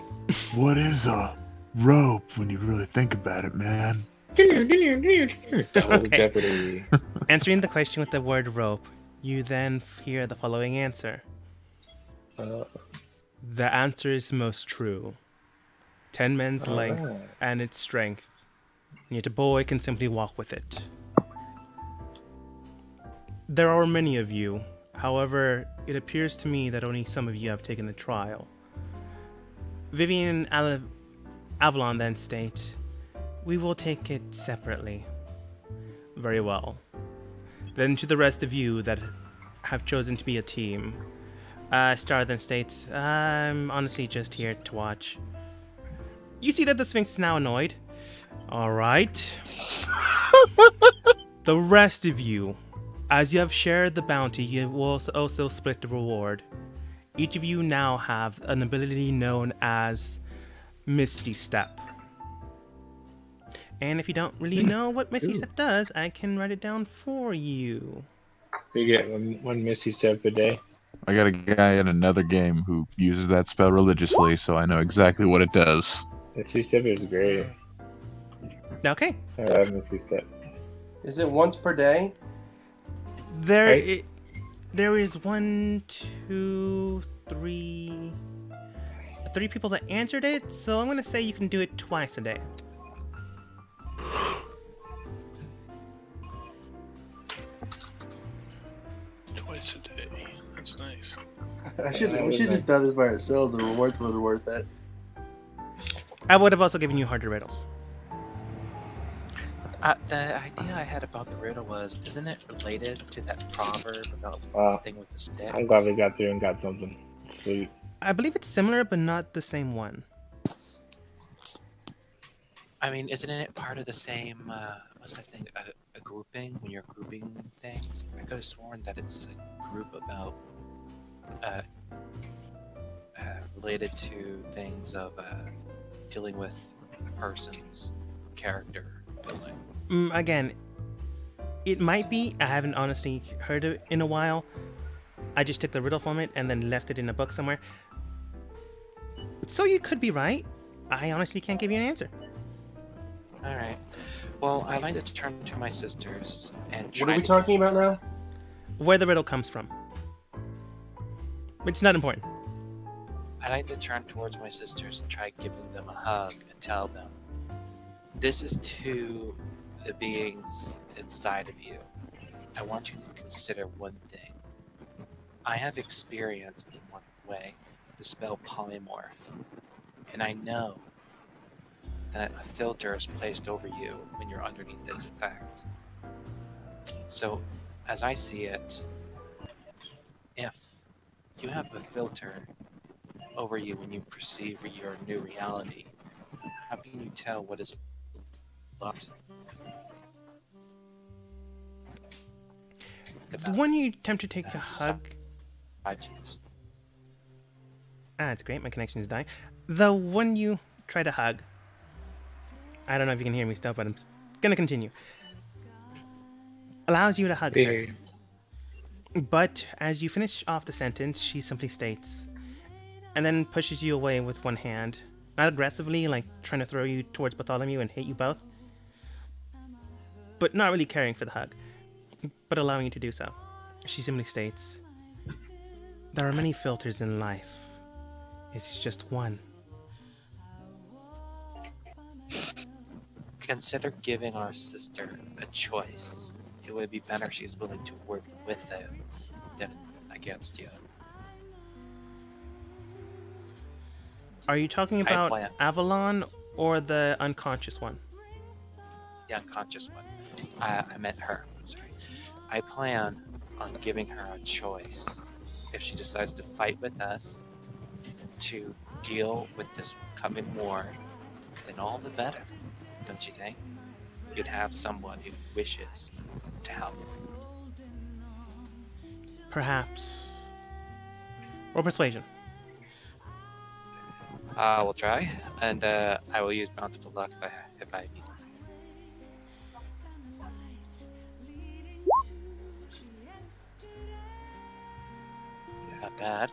What is a rope when you really think about it, man? Double Okay. Jeopardy. Answering the question with the word rope, you then hear the following answer. The answer is most true. 10 men's length Alright. and its strength. Yet a boy can simply walk with it. There are many of you. However, it appears to me that only some of you have taken the trial. Vivian and Avalon then state, "We will take it separately." Very well. Then to the rest of you that have chosen to be a team, Star then states, "I'm honestly just here to watch." You see that the Sphinx is now annoyed. Alright. The rest of you, as you have shared the bounty, you will also split the reward. Each of you now have an ability known as Misty Step. And if you don't really know what Misty Step does, I can write it down for you. You get one Misty Step a day. I got a guy in another game who uses that spell religiously, so I know exactly what it does. Misty Step is great. Okay. I love Misty Step. Is it once per day? There, Right? there is one, two, three people that answered it. So I'm gonna say you can do it twice a day. Twice a day. That's nice. We should just done this by ourselves. The rewards would have worth it. I would have also given you harder riddles. The idea I had about the riddle was, isn't it related to that proverb about the thing with the sticks? I'm glad we got through and got something. Sweet. I believe it's similar, but not the same one. I mean, isn't it part of the same, what's that thing, a grouping, when you're grouping things? I could have sworn that it's a group about, related to things of, dealing with a person's character building. Again, it might be. I haven't honestly heard it in a while. I just took the riddle from it and then left it in a book somewhere. So you could be right. I honestly can't give you an answer. Alright. Well, I'd like to turn to my sisters and try What are we to- talking about now? Where the riddle comes from. It's not important. I'd like to turn towards my sisters and try giving them a hug and tell them, this is to the beings inside of you. I want you to consider one thing. I have experienced in one way the spell polymorph, and I know that a filter is placed over you when you're underneath its effect. So, as I see it, if you have a filter over you when you perceive your new reality, how can you tell what is not? When you attempt to take a hug... Choose. it's great. My connection is dying. The one you try to hug... I don't know if you can hear me still, but I'm gonna continue. Allows you to hug her. But as you finish off the sentence, she simply states, and then pushes you away with one hand. Not aggressively, like trying to throw you towards Bartholomew and hit you both, but not really caring for the hug, but allowing you to do so. She simply states, there are many filters in life. It's just one. Consider giving our sister a choice. It would be better if she's willing to work with them than against you. Are you talking I about plan. Avalon or the unconscious one? The unconscious one. I meant her. Sorry. I plan on giving her a choice. If she decides to fight with us to deal with this coming war, then all the better, don't you think? You'd have someone who wishes to help. Perhaps. Or persuasion. We'll try, and I will use bountiful luck if I need. Not bad.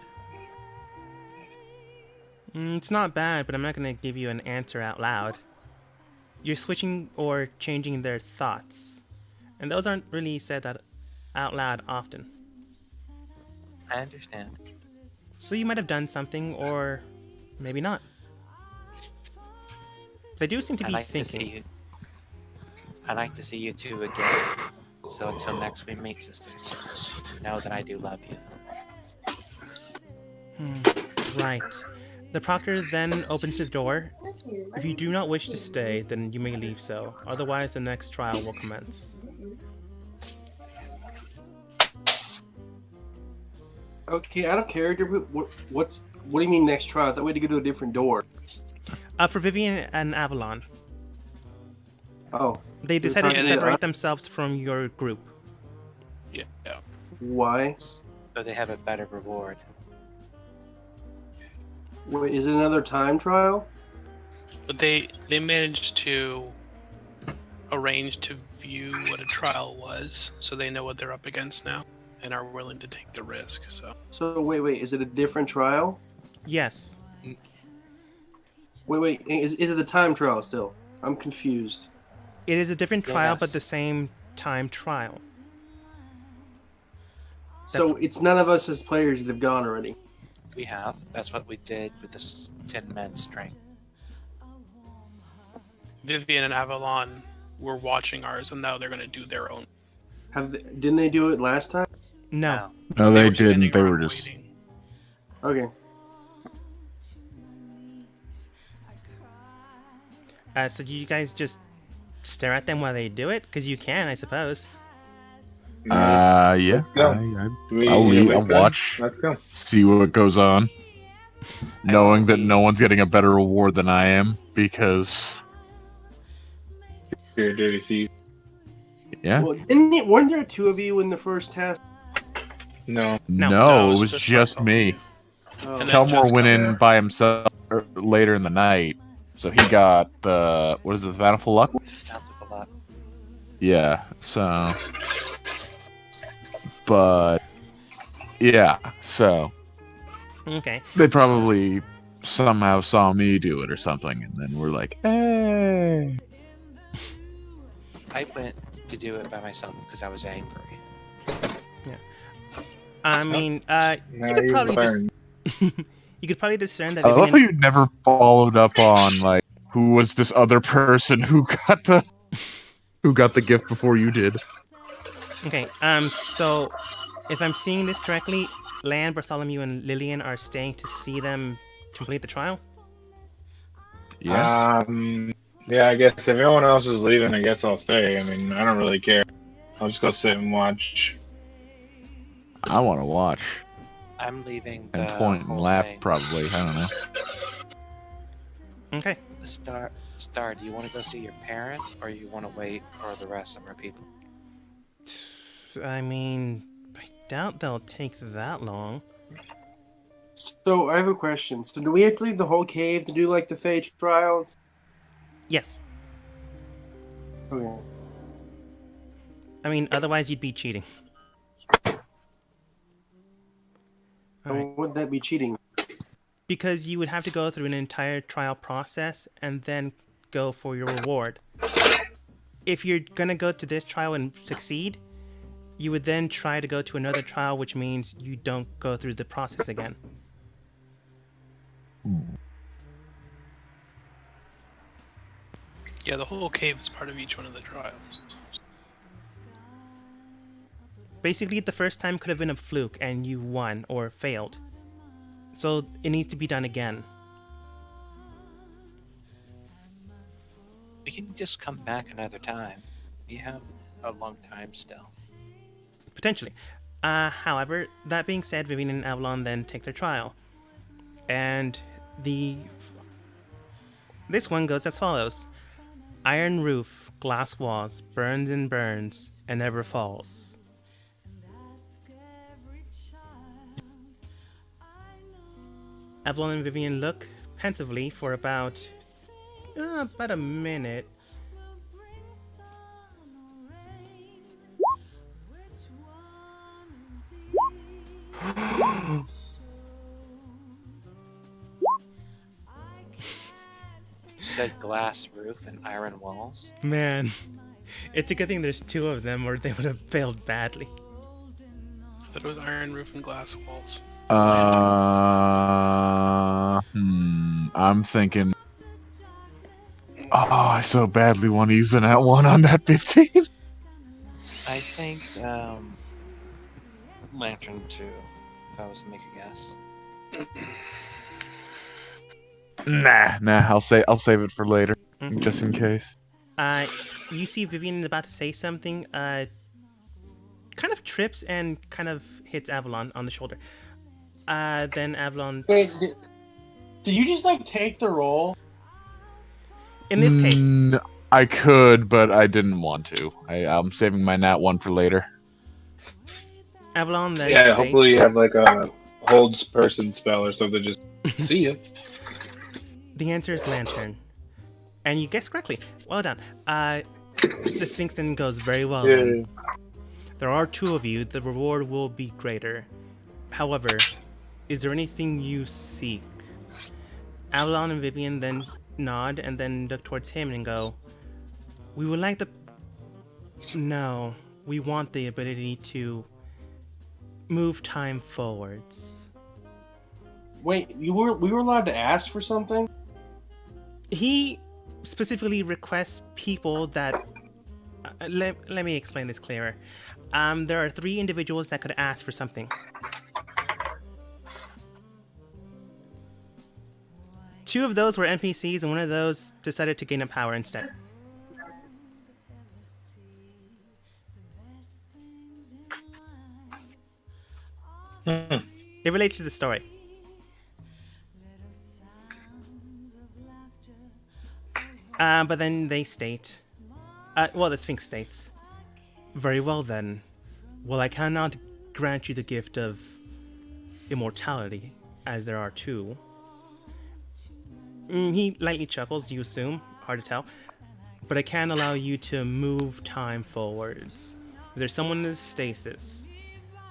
It's not bad, but I'm not going to give you an answer out loud. You're switching or changing their thoughts. And those aren't really said that out loud often. I understand. So you might have done something, or maybe not. They do seem to I'd be like to thinking. see you. I'd like to see you two again. So until next we meet, sisters, know that I do love you. Right. The proctor then opens the door. If you do not wish to stay, then you may leave so. Otherwise, the next trial will commence. Okay, out of character, but what do you mean next trial? That way to go to a different door. For Vivian and Avalon, Oh, they decided to talking separate about- themselves from your group. Yeah. why? So they have a better reward. Wait, is it another time trial? But they managed to arrange to view what a trial was, so they know what they're up against now, and are willing to take the risk. So Wait, is it a different trial? Yes. Wait, is it the time trial still? I'm confused. It is a different trial, but Yes. the same time trial. So it's none of us as players that have gone already. We have. That's what we did with this 10 men strength. Vivian and Avalon were watching ours, and now they're going to do their own. Didn't they do it last time? No. No, they were standing didn't. They were around just. waiting. Okay. So do you guys just stare at them while they do it? Because you can, I suppose. Yeah. Let's go. I'll leave. I'll watch. Let's go. See what goes on. Knowing that no one's getting a better reward than I am, because You're a dirty thief. yeah. Well, weren't there two of you in the first test? No. No, it was just me. Oh. And then Kelmore Jess went got in there. by himself later in the night, so he got the what is it, the Bountiful Luck? Down to the lot. Yeah. So, but yeah. So Okay. they probably somehow saw me do it or something, and then we're like, hey. I went to do it by myself because I was angry. I mean, Now you could you probably learn. you could probably discern that I love how Vivian. you never followed up on like who was this other person who got the gift before you did. Okay. So if I'm seeing this correctly, Lan, Bartholomew, and Lillian are staying to see them complete the trial. Yeah. Yeah, I guess if everyone else is leaving, I guess I'll stay. I mean, I don't really care. I'll just go sit and watch. I want to watch I'm leaving the and point and whole laugh thing. probably. I don't know. Okay. Star, do you want to go see your parents, or you want to wait for the rest of our people? I mean, I doubt they'll take that long. So I have a question. So do we have to leave the whole cave to do like the Fate trials? Yes. Okay. I mean, otherwise you'd be cheating. Alright. Would that be cheating? Because you would have to go through an entire trial process and then go for your reward. If you're gonna go to this trial and succeed, you would then try to go to another trial, which means you don't go through the process again. Yeah, the whole cave is part of each one of the trials. Basically, the first time could have been a fluke and you won or failed. So it needs to be done again. We can just come back another time. We have a long time still. Potentially. However, that being said, Vivian and Avalon then take their trial. And this one goes as follows. Iron roof, glass walls, burns and burns, and never falls. Avalon and Vivian look pensively for about a minute. You said glass roof and iron walls. Man, it's a good thing there's two of them or they would have failed badly. I thought it was iron roof and glass walls. I'm thinking. Oh, I so badly want to use an at one on that 15. I think Lantern 2, if I was to make a guess. Nah. I'll save it for later, Mhm. just in case. You see Vivian is about to say something, kind of trips and kind of hits Avalon on the shoulder. Then Avalon, Wait, did you just like take the roll? in this case, I could, but I didn't want to. I'm saving my nat 1 for later. Avalon then Yeah, states, hopefully you have like a holds person spell or something. Just see it. the answer is Lantern. And you guessed correctly. Well done. The Sphinx then goes very well then. There are two of you, the reward will be greater. However, is there anything you seek? Avalon and Vivian then nod and then look towards him and go, we would like the... No, we want the ability to move time forwards. Wait, we were allowed to ask for something? He specifically requests people that. Let me explain this clearer. There are 3 individuals that could ask for something. 2 of those were NPCs, and one of those decided to gain a power instead. It relates to the story. But then they state, the Sphinx states, "Very well then. Well, I cannot grant you the gift of immortality, as there are 2. He lightly chuckles, you assume, hard to tell. But I can allow you to move time forwards. If there's someone in stasis,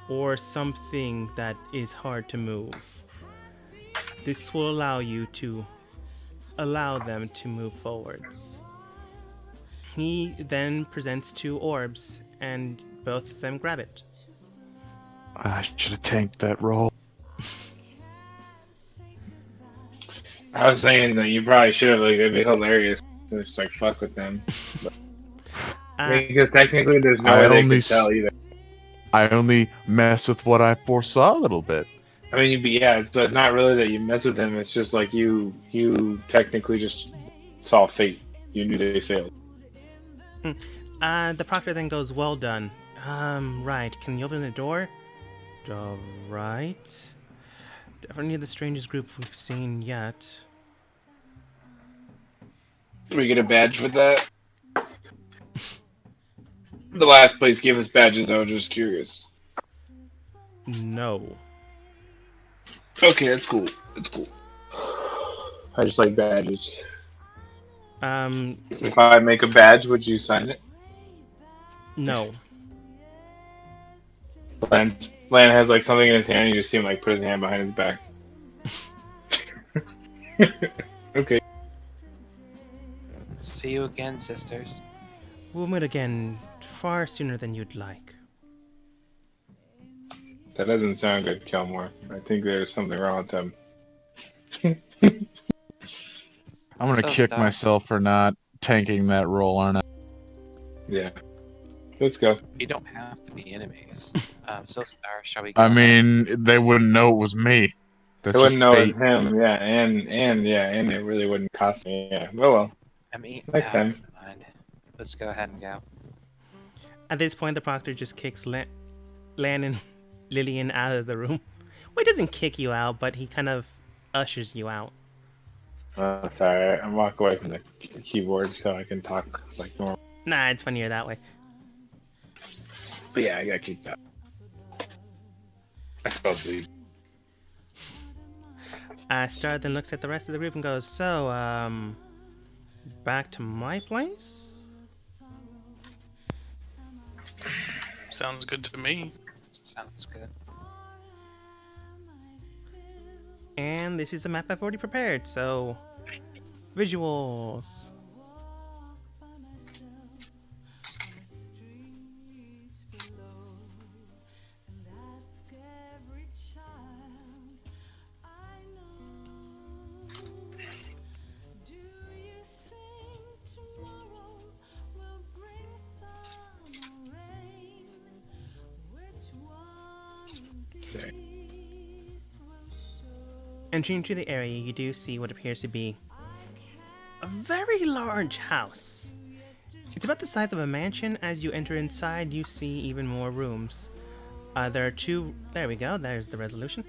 or something that is hard to move, this will allow you to allow them to move forwards." He then presents 2 orbs, and both of them grab it. I should have tanked that roll. I was saying that you probably should have. Like, it'd be hilarious to just like fuck with them. Because technically, there's no way they could tell either. I only mess with what I foresaw a little bit. I mean, it's not really that you mess with them. It's just like you technically just saw fate. You knew they failed. The proctor then goes, "Well done. Right. Can you open the door?" All right. Definitely the strangest group we've seen yet. Do we get a badge for that? The last place gave us badges. I was just curious. No. Okay, that's cool. That's cool. I just like badges. If I make a badge, would you sign it? No. Lan has like something in his hand. You just see him like put his hand behind his back. Okay. See you again, sisters. We'll meet again far sooner than you'd like. That doesn't sound good, Kelmore. I think there's something wrong with them. I'm gonna kick myself for not tanking that roll, aren't I? Yeah. Let's go. You don't have to be enemies. So Star, shall we go? I mean, they wouldn't know it was me. That's They wouldn't know fate. it's him, yeah, and it really wouldn't cost me, yeah. Oh well. I'm eating Next time. Never mind. Let's go ahead and go. At this point, the proctor just kicks Lan and Lillian out of the room. Well, he doesn't kick you out, but he kind of ushers you out. Sorry, I'm walking away from the keyboard so I can talk like normal. Nah, it's funnier that way. But yeah, I got kicked out. I fell asleep. Star then looks at the rest of the group and goes, "So, back to my place?" Sounds good to me. Sounds good. And this is a map I've already prepared, so visuals. Entering into the area, you do see what appears to be a very large house. It's about the size of a mansion. As you enter inside, you see even more rooms. There are 2... There we go, there's the resolution.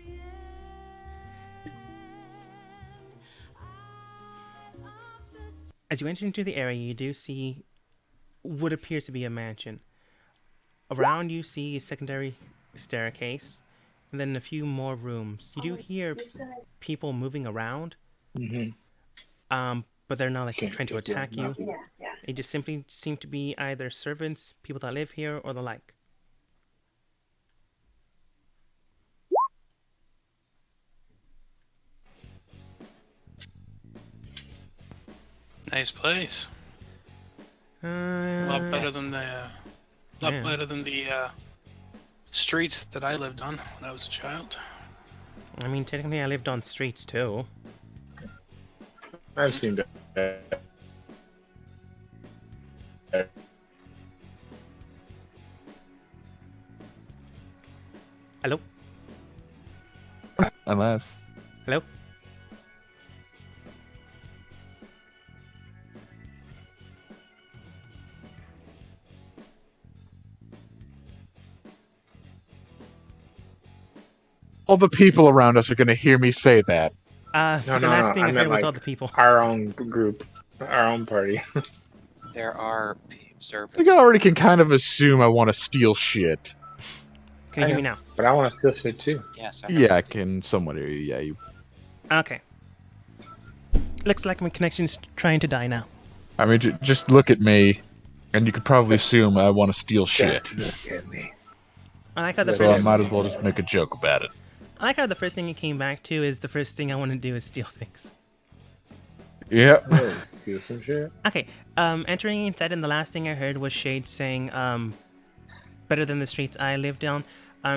As you enter into the area, you do see what appears to be a mansion. Around you see a secondary staircase, and then a few more rooms. You do hear people moving around, but they're not like trying to attack you. They just simply seem to be either servants, people that live here, or the like. Nice place. A lot better than the streets that I lived on when I was a child. I mean, technically, I lived on streets too. I've seen that. Hello? Unless. Hello? All the people around us are going to hear me say that. No, The last thing I meant heard was like all the people. our own group, our own party. There are I servants. think I already can kind of assume I want to steal shit. Can you hear me now? But I want to steal shit too. Yes, I know. Yeah, I can somewhat hear you. Yeah, you. Okay. Looks like my connection's trying to die now. I mean, just look at me, and you could probably assume I want to steal shit. Just look at me. I like how the So I first. might as well just make a joke about it. I like how the first thing you came back to is the first thing I want to do is steal things. Yeah. Oh, steal some shit. Okay. Entering inside, and the last thing I heard was Shade saying, better than the streets I lived on.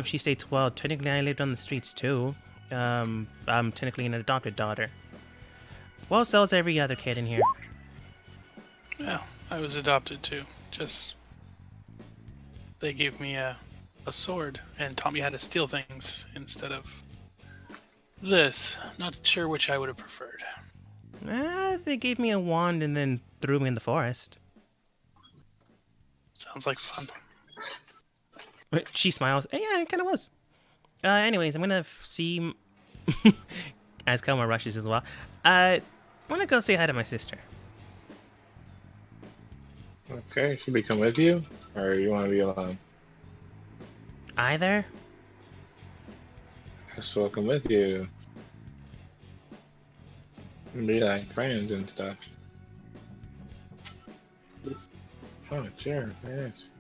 She states, well, technically I lived on the streets too. I'm technically an adopted daughter. Well, so is every other kid in here. Yeah, I was adopted too. Just they gave me a sword and taught me how to steal things instead of this. Not sure which I would have preferred. They gave me a wand and then threw me in the forest. Sounds like fun. She smiles. Yeah, it kind of was. Anyways, I'm gonna see. As Kelma rushes as well. I'm gonna go say hi to my sister. Okay, should we come with you, or you want to be alone? Either. Let's welcome with you. And be like friends and stuff. Oh, sure, yes.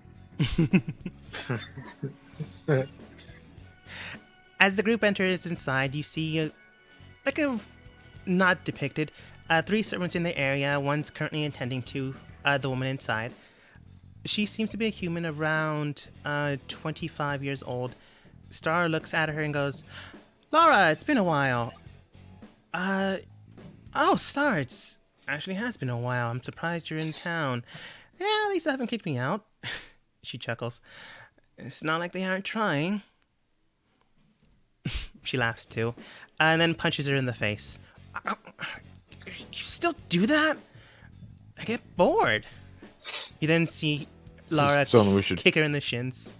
As the group enters inside, you see not depicted, 3 servants in the area. One's currently attending to the woman inside. She seems to be a human around 25 years old. Star looks at her and goes, Laura, it's been a while. Oh, Star, it's actually has been a while. I'm surprised you're in town. Yeah, at least they haven't kicked me out. She chuckles. It's not like they aren't trying. She laughs too, and then punches her in the face. You still do that? I get bored. You then see Lara something we should- kick her in the shins.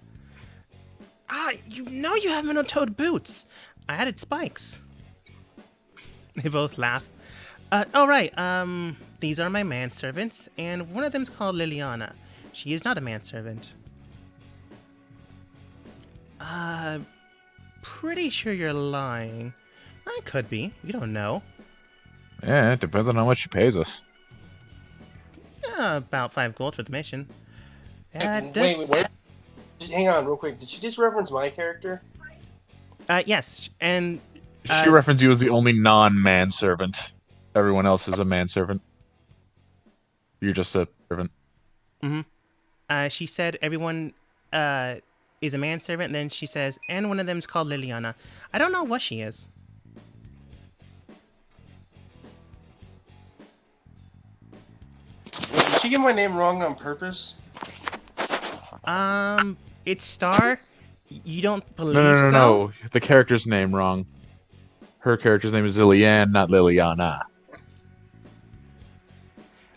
You know you have metal-toed boots. I added spikes. They both laugh. Right. These are my manservants, and one of them's called Liliana. She is not a manservant. Pretty sure you're lying. I could be. You don't know. Yeah, it depends on how much she pays us. About 5 gold for the mission. Wait. Hang on, real quick. Did she just reference my character? Yes, and She referenced you as the only non-manservant. Everyone else is a manservant. You're just a servant. she said everyone is a manservant. And then she says, and one of them's called Liliana. I don't know what she is. Did she get my name wrong on purpose? It's Star. You don't believe No. so? The character's name wrong. Her character's name is Liliane, not Liliana.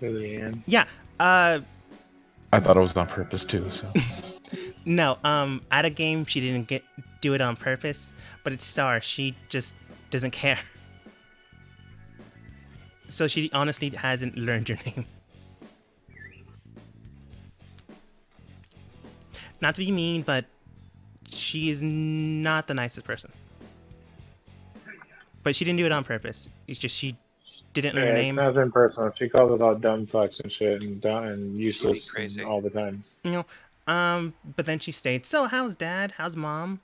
Liliane. Yeah. I thought it was on purpose too. So No. At a game, she didn't do it on purpose, but it's Star. She just doesn't care. So she honestly hasn't learned your name. Not to be mean, but she is not the nicest person. But she didn't do it on purpose. It's just she didn't learn Yeah, her it's name. nothing personal. She calls us all dumb fucks and shit and dumb and useless Crazy. all the time. You know, but then she states, so how's dad? How's mom?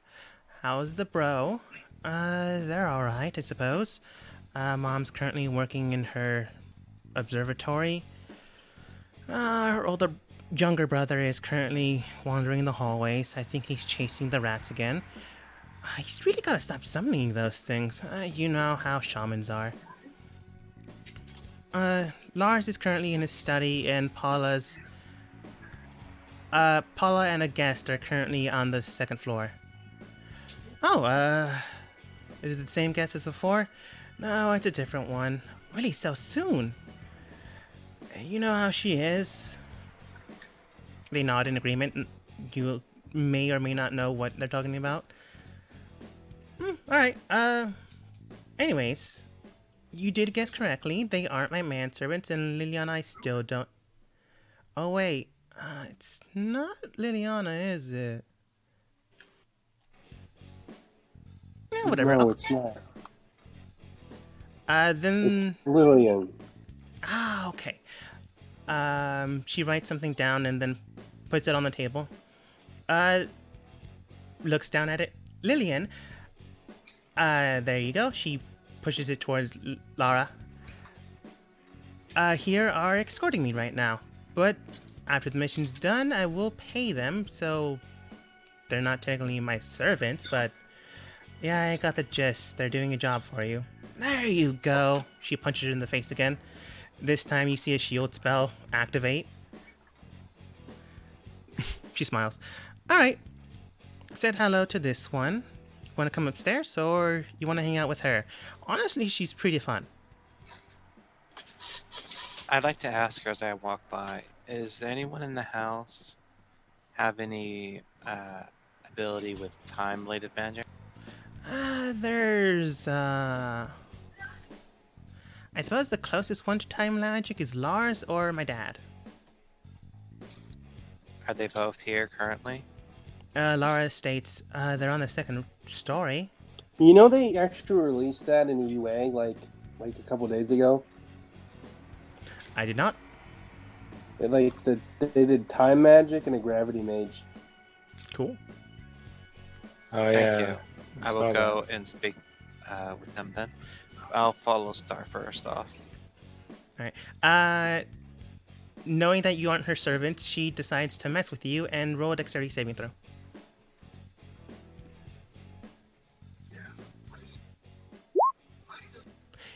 How's the bro? They're alright, I suppose. Mom's currently working in her observatory. Her older younger brother is currently wandering the hallways. I think he's chasing the rats again. He's really gotta stop summoning those things. You know how shamans are. Lars is currently in his study, and Paula and a guest are currently on the second floor. Oh, is it the same guest as before? No, it's a different one. Really, so soon? You know how she is. They nod in agreement. You may or may not know what they're talking about. Alright, anyways, you did guess correctly. They aren't my manservants, and Liliana, I still don't... Oh, wait. It's not Liliana, is it? Yeah, whatever. No, it's not. Then... It's Lillian. Ah, okay. She writes something down and then puts it on the table. Looks down at it. Lillian. There you go. She pushes it towards Lara. Here are escorting me right now. But after the mission's done, I will pay them, so they're not technically my servants, but yeah, I got the gist. They're doing a job for you. There you go. She punches it in the face again. This time you see a shield spell activate. She smiles. Alright. Said hello to this one. Want to come upstairs, or you want to hang out with her? Honestly, she's pretty fun. I'd like to ask her as I walk by, is there anyone in the house have any ability with time-related magic? There's, I suppose the closest one to time magic is Lars or my dad. Are they both here currently? Lara states, they're on the second story. You know they actually released that in a UA like a couple days ago. I did not. They did time magic and a gravity mage. Cool. Oh Thank yeah. you. I will go and speak with them then. I'll follow Star first off. Alright. Knowing that you aren't her servant, she decides to mess with you and roll a dexterity saving throw.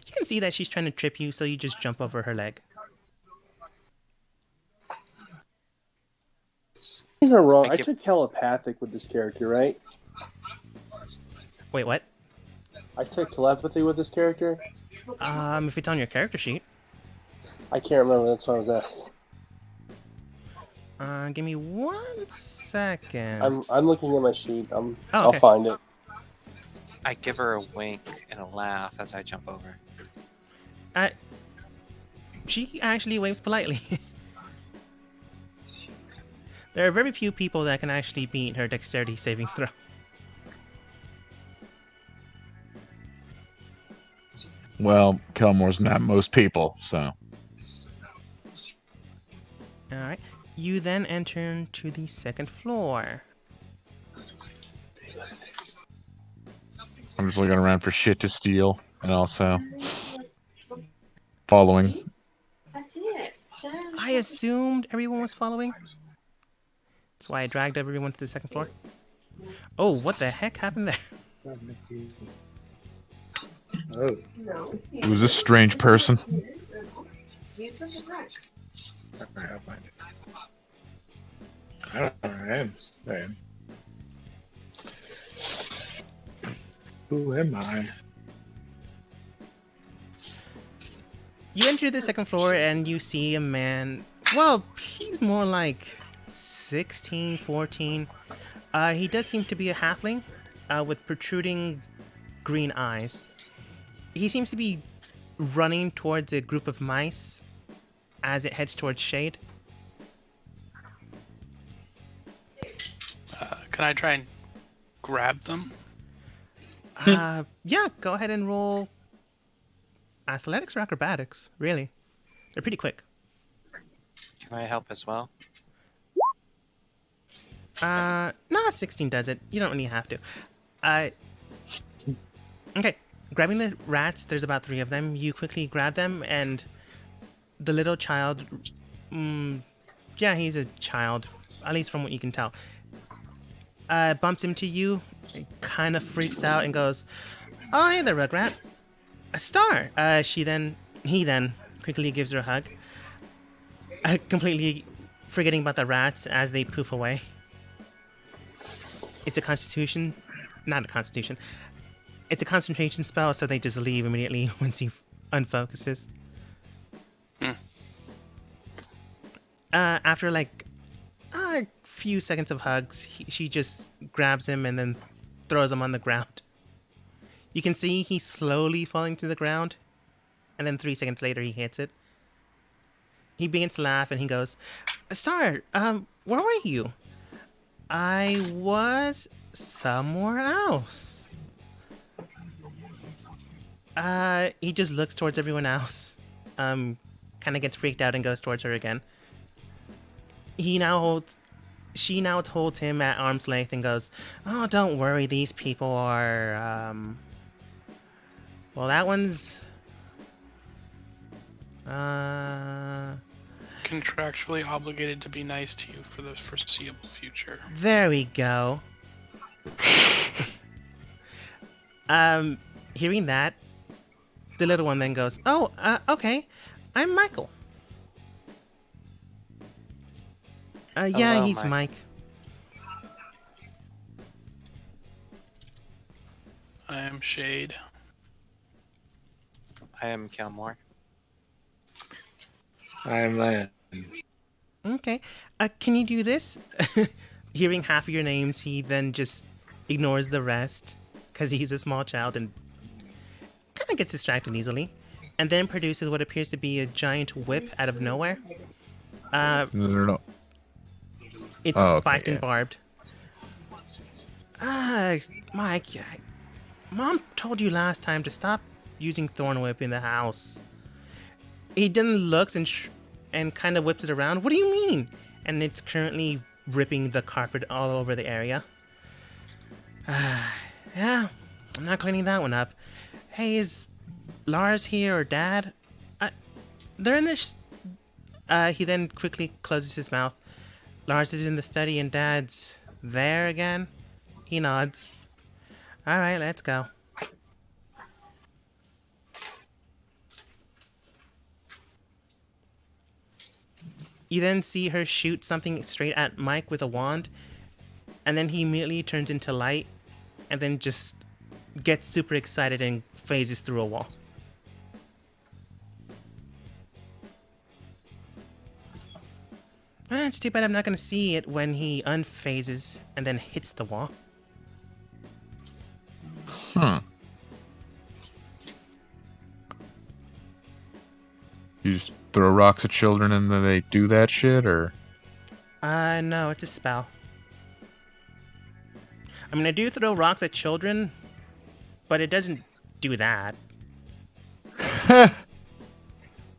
You can see that she's trying to trip you, so you just jump over her leg. If I'm wrong, Thank I you. took telepathic with this character, right? Wait, what? I took telepathy with this character. If it's on your character sheet. I can't remember. That's what I was asking. Give me 1 second. I'm looking at my sheet. Oh, I'll okay. find it. I give her a wink and a laugh as I jump over. She actually waves politely. There are very few people that can actually beat her dexterity saving throw. Well, Kelmore's not most people, so. Alright. You then enter to the second floor. I'm just looking around for shit to steal and also following. That's it. I assumed everyone was following. That's why I dragged everyone to the second floor. Oh, what the heck happened there? Oh. No. Who's this strange person? You took it back. Alright, I'll find it. I don't know where I am. There I am. Who am I? You enter the second floor and you see a man. Well, he's more like 16, 14. He does seem to be a halfling with protruding green eyes. He seems to be running towards a group of mice as it heads towards shade. Can I try and grab them? Yeah, go ahead and roll athletics or acrobatics, really. They're pretty quick. Can I help as well? Nah, 16 does it. You don't really have to. Okay, grabbing the rats, there's about 3 of them. You quickly grab them, and the little child Yeah, he's a child, at least from what you can tell. Bumps into you, kind of freaks out and goes, "Oh, hey there, Rugrat. A star." He then quickly gives her a hug, completely forgetting about the rats as they poof away. It's a constitution, not a constitution. It's a concentration spell, so they just leave immediately once he unfocuses. After like a few seconds of hugs, she just grabs him and then throws him on the ground. You can see he's slowly falling to the ground, and then 3 seconds later he hits it. He begins to laugh and he goes, "Star, where were you?" "I was somewhere else." He just looks towards everyone else, kind of gets freaked out and goes towards her again. She now holds him at arm's length and goes, "Oh, don't worry, these people are, well, that one's, Contractually obligated to be nice to you for the foreseeable future. there we go." Hearing that, the little one then goes, "Oh, okay, I'm Michael." Yeah, Hello, he's Mike. Mike. I am Shade. I am Kelmore. I'm Lan. Okay. Can you do this? Hearing half of your names, he then just ignores the rest because he's a small child and kind of gets distracted easily, and then produces what appears to be a giant whip out of nowhere. No. It's Oh, okay, spiked and yeah. barbed. Mike, Mom told you last time to stop using Thorn Whip in the house. He then looks and kind of whips it around. "What do you mean?" And it's currently ripping the carpet all over the area. Yeah, I'm not cleaning that one up. Hey, is Lars here or Dad? They're in this. He then quickly closes his mouth. "Lars is in the study and Dad's there again?" He nods. "All right, let's go." You then see her shoot something straight at Mike with a wand, and then he immediately turns into light, and then just gets super excited and phases through a wall. It's too bad I'm not going to see it when he unphases and then hits the wall. You just throw rocks at children and then they do that shit, or? No, it's a spell. I mean, I do throw rocks at children, but it doesn't do that.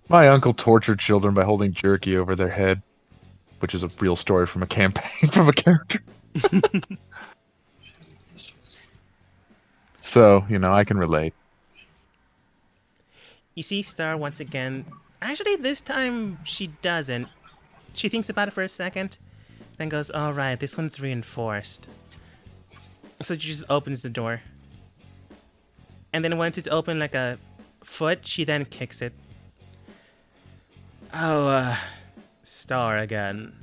My uncle tortured children by holding jerky over their head, which is a real story from a campaign from a character. So, I can relate. You see Star once again. Actually, this time she doesn't. She thinks about it for a second, then goes, "All right, this one's reinforced." So she just opens the door. And then once it's open like a foot, she then kicks it. "Oh, Star again.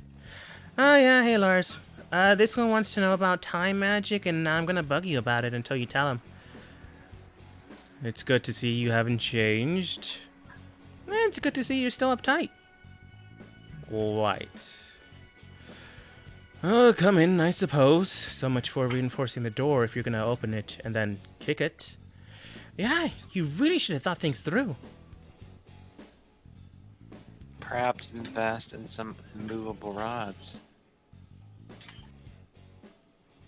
Oh yeah, hey Lars. This one wants to know about time magic, and I'm gonna bug you about it until you tell him." "It's good to see you haven't changed." "It's good to see you're still uptight." "Quite. Oh, come in, I suppose. So much for reinforcing the door if you're gonna open it and then kick it. Yeah, you really should have thought things through." Perhaps invest in some immovable rods.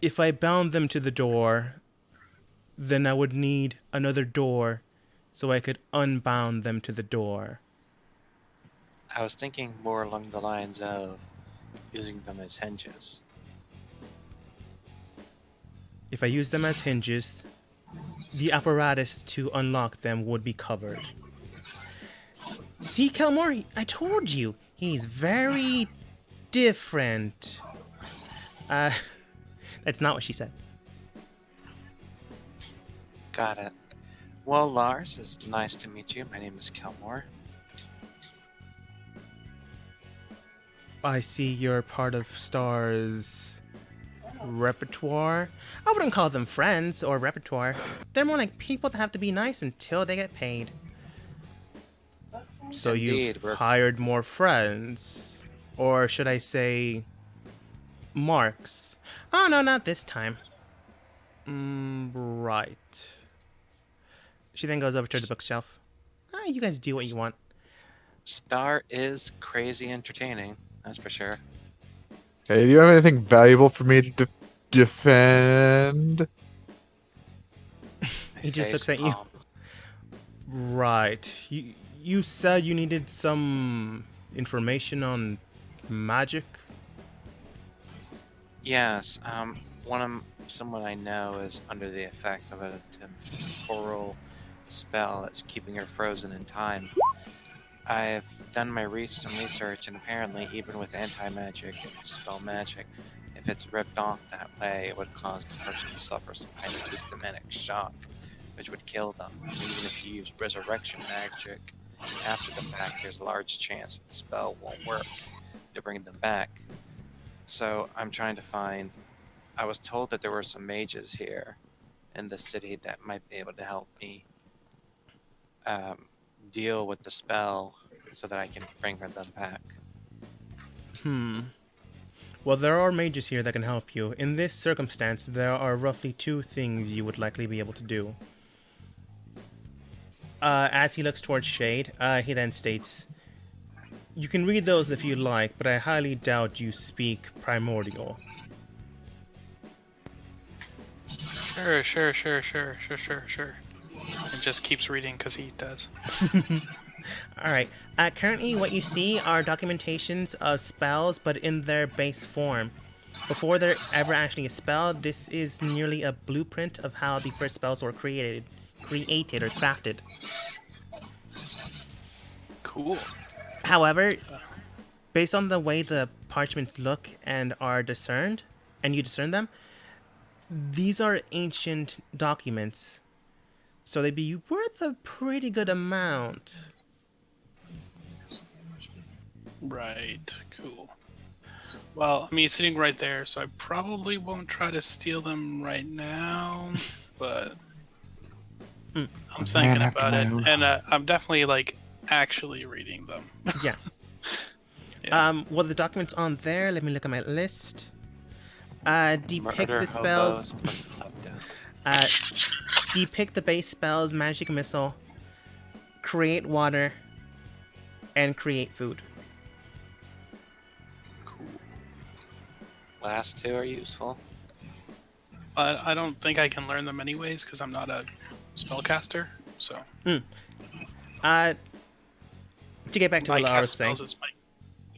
"If I bound them to the door, then I would need another door so I could unbound them to the door." I was thinking more along the lines of using them as hinges. "If I use them as hinges, the apparatus to unlock them would be covered." See, Kelmore, I told you, he's very different. Uh, that's not what she said. Got it. Well, Lars, it's nice to meet you. My name is Kelmore. I see you're part of Star's repertoire. I wouldn't call them friends or repertoire. They're more like people that have to be nice until they get paid. So Indeed, you've we're- hired more friends. Or should I say marks? Oh no, not this time. Right. She then goes over to the bookshelf. Ah, you guys do what you want. Star is crazy entertaining, that's for sure. Hey, do you have anything valuable for me to defend? My He just face looks at you. palm. Right. You said you needed some information on magic? Yes, someone I know is under the effects of a temporal spell that's keeping her frozen in time. I've done some research, and apparently, even with anti-magic and spell magic, if it's ripped off that way, it would cause the person to suffer some kind of systematic shock, which would kill them. And even if you use resurrection magic after the fact, there's a large chance that the spell won't work to bring them back. So I'm trying to find. I was told that there were some mages here in the city that might be able to help me deal with the spell so that I can bring them back. Well, there are mages here that can help you. In this circumstance, there are roughly 2 things you would likely be able to do. As he looks towards Shade, he then states, "You can read those if you like, but I highly doubt you speak Primordial." Sure. And just keeps reading because he does. Alright, currently what you see are documentations of spells, but in their base form. Before they're ever actually a spell, this is nearly a blueprint of how the first spells were created or crafted. Cool. However, based on the way the parchments look and are discerned, and you discern them, these are ancient documents. So they'd be worth a pretty good amount. Right. Cool. Well, I mean, he's sitting right there, so I probably won't try to steal them right now, but I'm thinking Man after about my it, own and I'm definitely like actually reading them. Yeah. Yeah. Well, the documents on there, let me look at my list. Depict Murder the spells. hobos, put the club down. Depict the base spells, magic missile, create water, and create food. Cool. Last 2 are useful. I don't think I can learn them anyways because I'm not a spellcaster. So To get back to my what I was cast saying. spells is my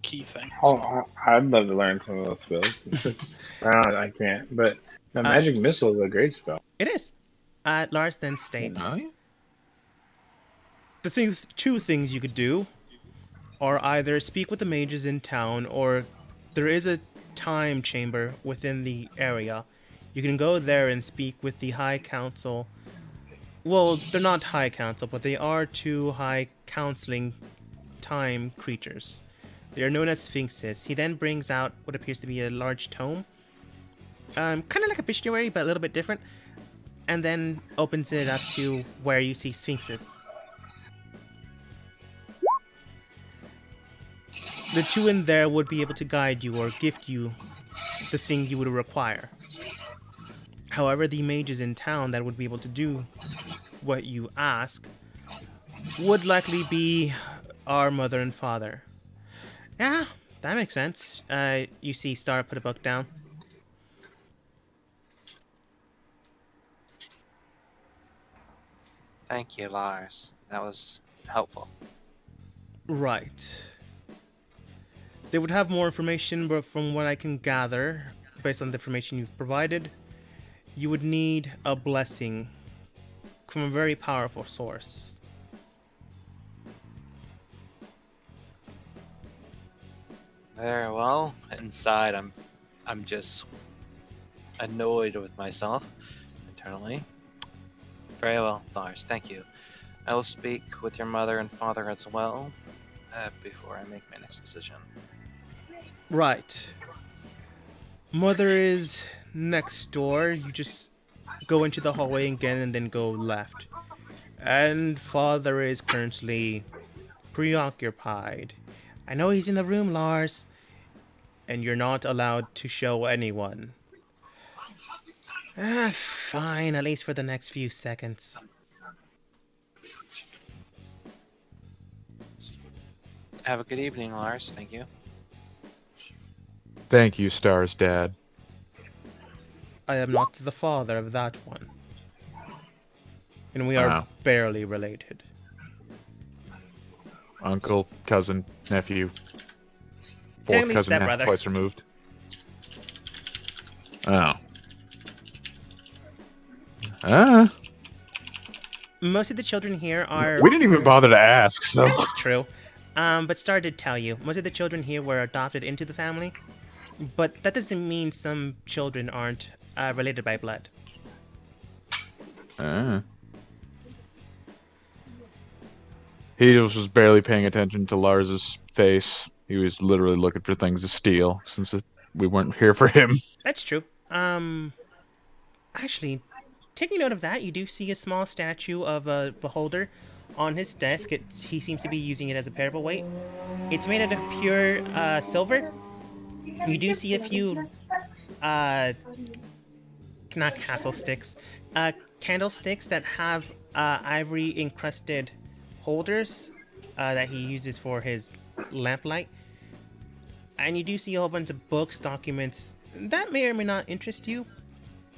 key thing. Oh, So. I'd love to learn some of those spells. I can't, but the magic missile is a great spell. It is. Lars then states, Huh? the 2 things you could do are either speak with the mages in town, or there is a time chamber within the area. You can go there and speak with the High Council. Well, they're not High Council, but they are 2 high counseling time creatures. They are known as Sphinxes. He then brings out what appears to be a large tome. Kind of like a Pictionary, but a little bit different. And then opens it up to where you see Sphinxes. The 2 in there would be able to guide you or gift you the thing you would require. However, the mages in town that would be able to do what you ask would likely be our mother and father. Yeah, that makes sense. You see Star put a book down. Thank you, Lars. That was helpful. Right. They would have more information, but from what I can gather, based on the information you've provided, you would need a blessing from a very powerful source. Very well. Inside, I'm just annoyed with myself internally. Very well, Lars. Thank you. I will speak with your mother and father as well before I make my next decision. Right. Mother is next door. You just go into the hallway again and then go left. And father is currently preoccupied. I know he's in the room, Lars, and you're not allowed to show anyone. Fine, at least for the next few seconds. Have a good evening, Lars. Thank you. Thank you, Star's dad. I am not the father of that one. And we are Wow. barely related. Uncle, cousin, nephew. Fourth Technically cousin, half stepbrother. twice removed. Oh. Ah. Most of the children here are... We didn't even bother to ask, so. That's true. But Star did tell you, most of the children here were adopted into the family. But that doesn't mean some children aren't related by blood. Ah. He just was barely paying attention to Lars's face. He was literally looking for things to steal since we weren't here for him. That's true. Actually, taking note of that, you do see a small statue of a beholder on his desk. He seems to be using it as a paperweight. It's made out of pure silver. You do see a few, not castle sticks, candlesticks that have ivory encrusted holders that he uses for his lamplight. And you do see a whole bunch of books, documents that may or may not interest you.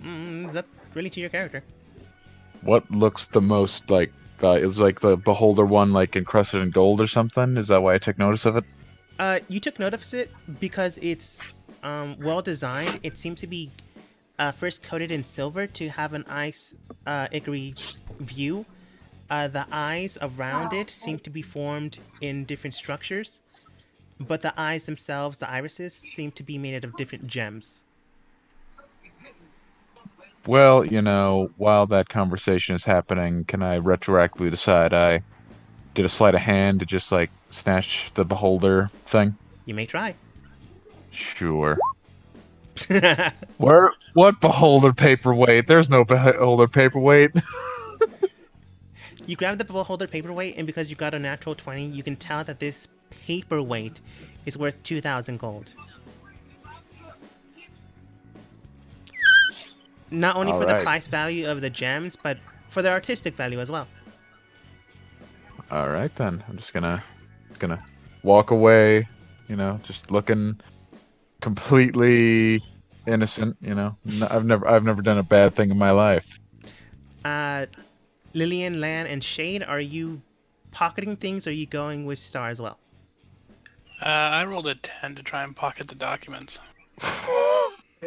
It's up really to your character. What looks the most like? Is like the beholder one like encrusted in gold or something? Is that why I took notice of it? You took note of it because it's well designed. It seems to be first coated in silver to have an ice ivory view. The eyes around it seem to be formed in different structures, but the eyes themselves, the irises, seem to be made out of different gems. Well, while that conversation is happening, can I retroactively decide I did a sleight of hand to just like snatch the beholder thing? You may try. Sure. What beholder paperweight? There's no beholder paperweight. You grab the beholder paperweight, and because you got a natural 20, you can tell that this paperweight is worth 2,000 gold. Not only for the Alright. price value of the gems, but for their artistic value as well. All right then. I'm just gonna walk away. Just looking completely innocent. I've never done a bad thing in my life. Lillian, Lan, and Shade, are you pocketing things, or are you going with Star as well? I rolled a 10 to try and pocket the documents.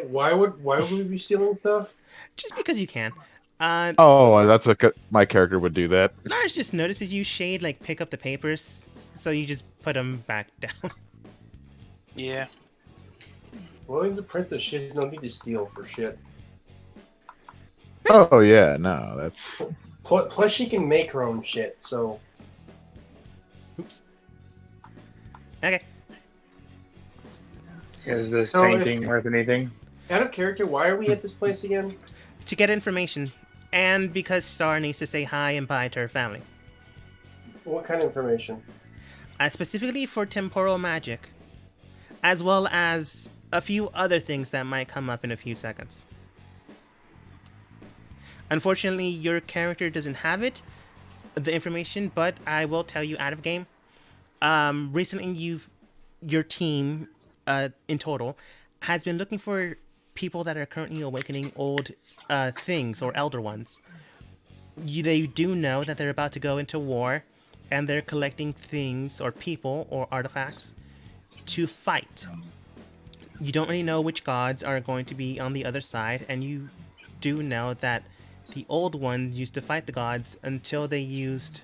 Why would we be stealing stuff? Just because you can. Oh, that's what my character would do that. Lars just notices you, Shade, pick up the papers, so you just put them back down. Yeah. Williams to print this shit. No need to steal for shit. Oh yeah, no, that's. Plus, she can make her own shit. So. Oops. Okay. Is this So painting worth anything? Out of character, why are we at this place again? To get information, and because Star needs to say hi and bye to her family. What kind of information? Specifically for temporal magic, as well as a few other things that might come up in a few seconds. Unfortunately, your character doesn't have the information, but I will tell you out of game. Recently, your team, in total, has been looking for people that are currently awakening old things or elder ones. They do know that they're about to go into war, and they're collecting things or people or artifacts to fight. You don't really know which gods are going to be on the other side, and you do know that the old ones used to fight the gods until they used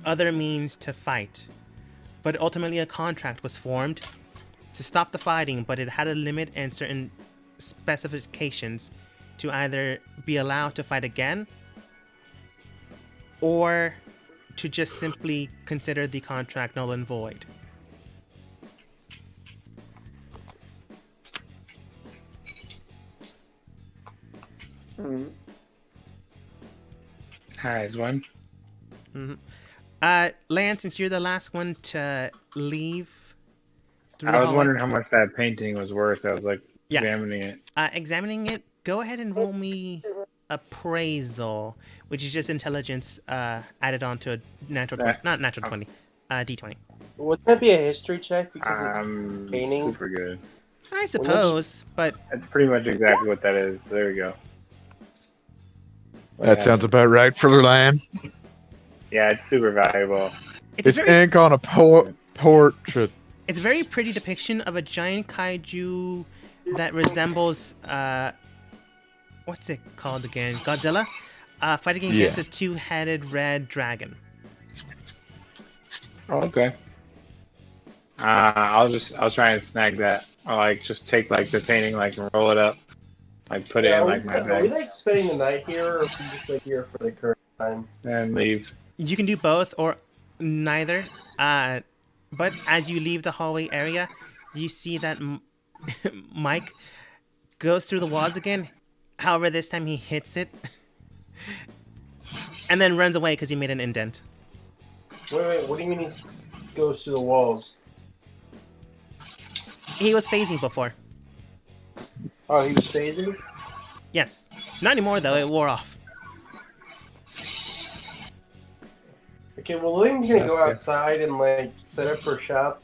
other means to fight. But ultimately a contract was formed, to stop the fighting, but it had a limit and certain specifications to either be allowed to fight again or to just simply consider the contract null and void. Has one. Lance, since you're the last one to leave through I the was hallway, wondering how much that painting was worth. I was like Yeah. examining it. Examining it, go ahead and roll me appraisal, which is just intelligence added on to a natural 20, not natural 20, D20. Wouldn't that be a history check because it's painting? Super good. I suppose, but That's pretty much exactly what that is. There we go. That sounds about right for Lan. Yeah, it's super valuable. it's It's very, ink on a portrait. it's a very pretty depiction of a giant kaiju that resembles, what's it called again? Godzilla? Fighting against Yeah. a two-headed red dragon. Oh, okay. I'll try and snag that. Or like just take like the painting, like and roll it up, like put it in like my Are we bag, like spending the night here, or are we just like here for the current time? and leave. You can do both or neither. But as you leave the hallway area, you see that Mike goes through the walls again. However, this time he hits it and then runs away because he made an indent. Wait, what do you mean he goes to the walls? He was phasing before. Oh, he was phasing? Yes. Not anymore, though. It wore off. Okay, well, William's gonna go outside and like set up for a shop,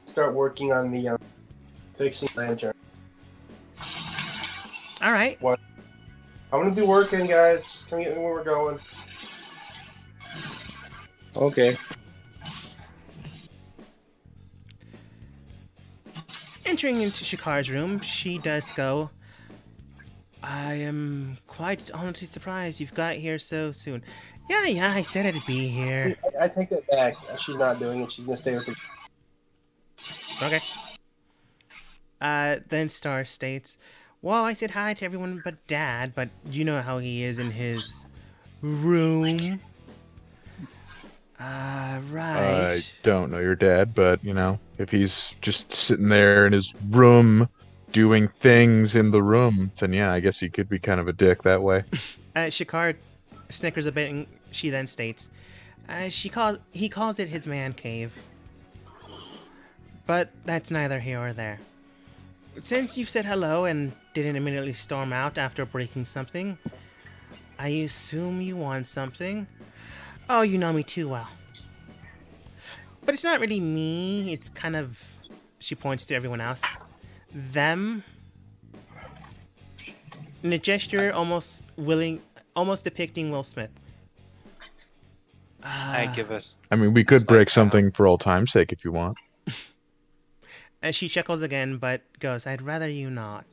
start working on the fixing lantern. All right. I'm gonna be working, guys. Just come get me where we're going. Okay. Entering into Shikar's room, she does go, I am quite honestly surprised you've got here so soon. Yeah, I said I'd be here. I take that back. She's not doing it. She's gonna stay with the. Okay. Then Star states, well, I said hi to everyone but Dad, but you know how he is in his room. Right. I don't know your dad, but you know, if he's just sitting there in his room doing things in the room, then yeah, I guess he could be kind of a dick that way. Shikar snickers a bit and she then states, he calls it his man cave. But that's neither here or there. Since you've said hello and didn't immediately storm out after breaking something, I assume you want something. Oh, you know me too well. But it's not really me, it's kind of... She points to everyone else. Them. In a gesture almost depicting Will Smith. I give us. I mean, we could break something for old time's sake if you want. She chuckles again, but goes, I'd rather you not.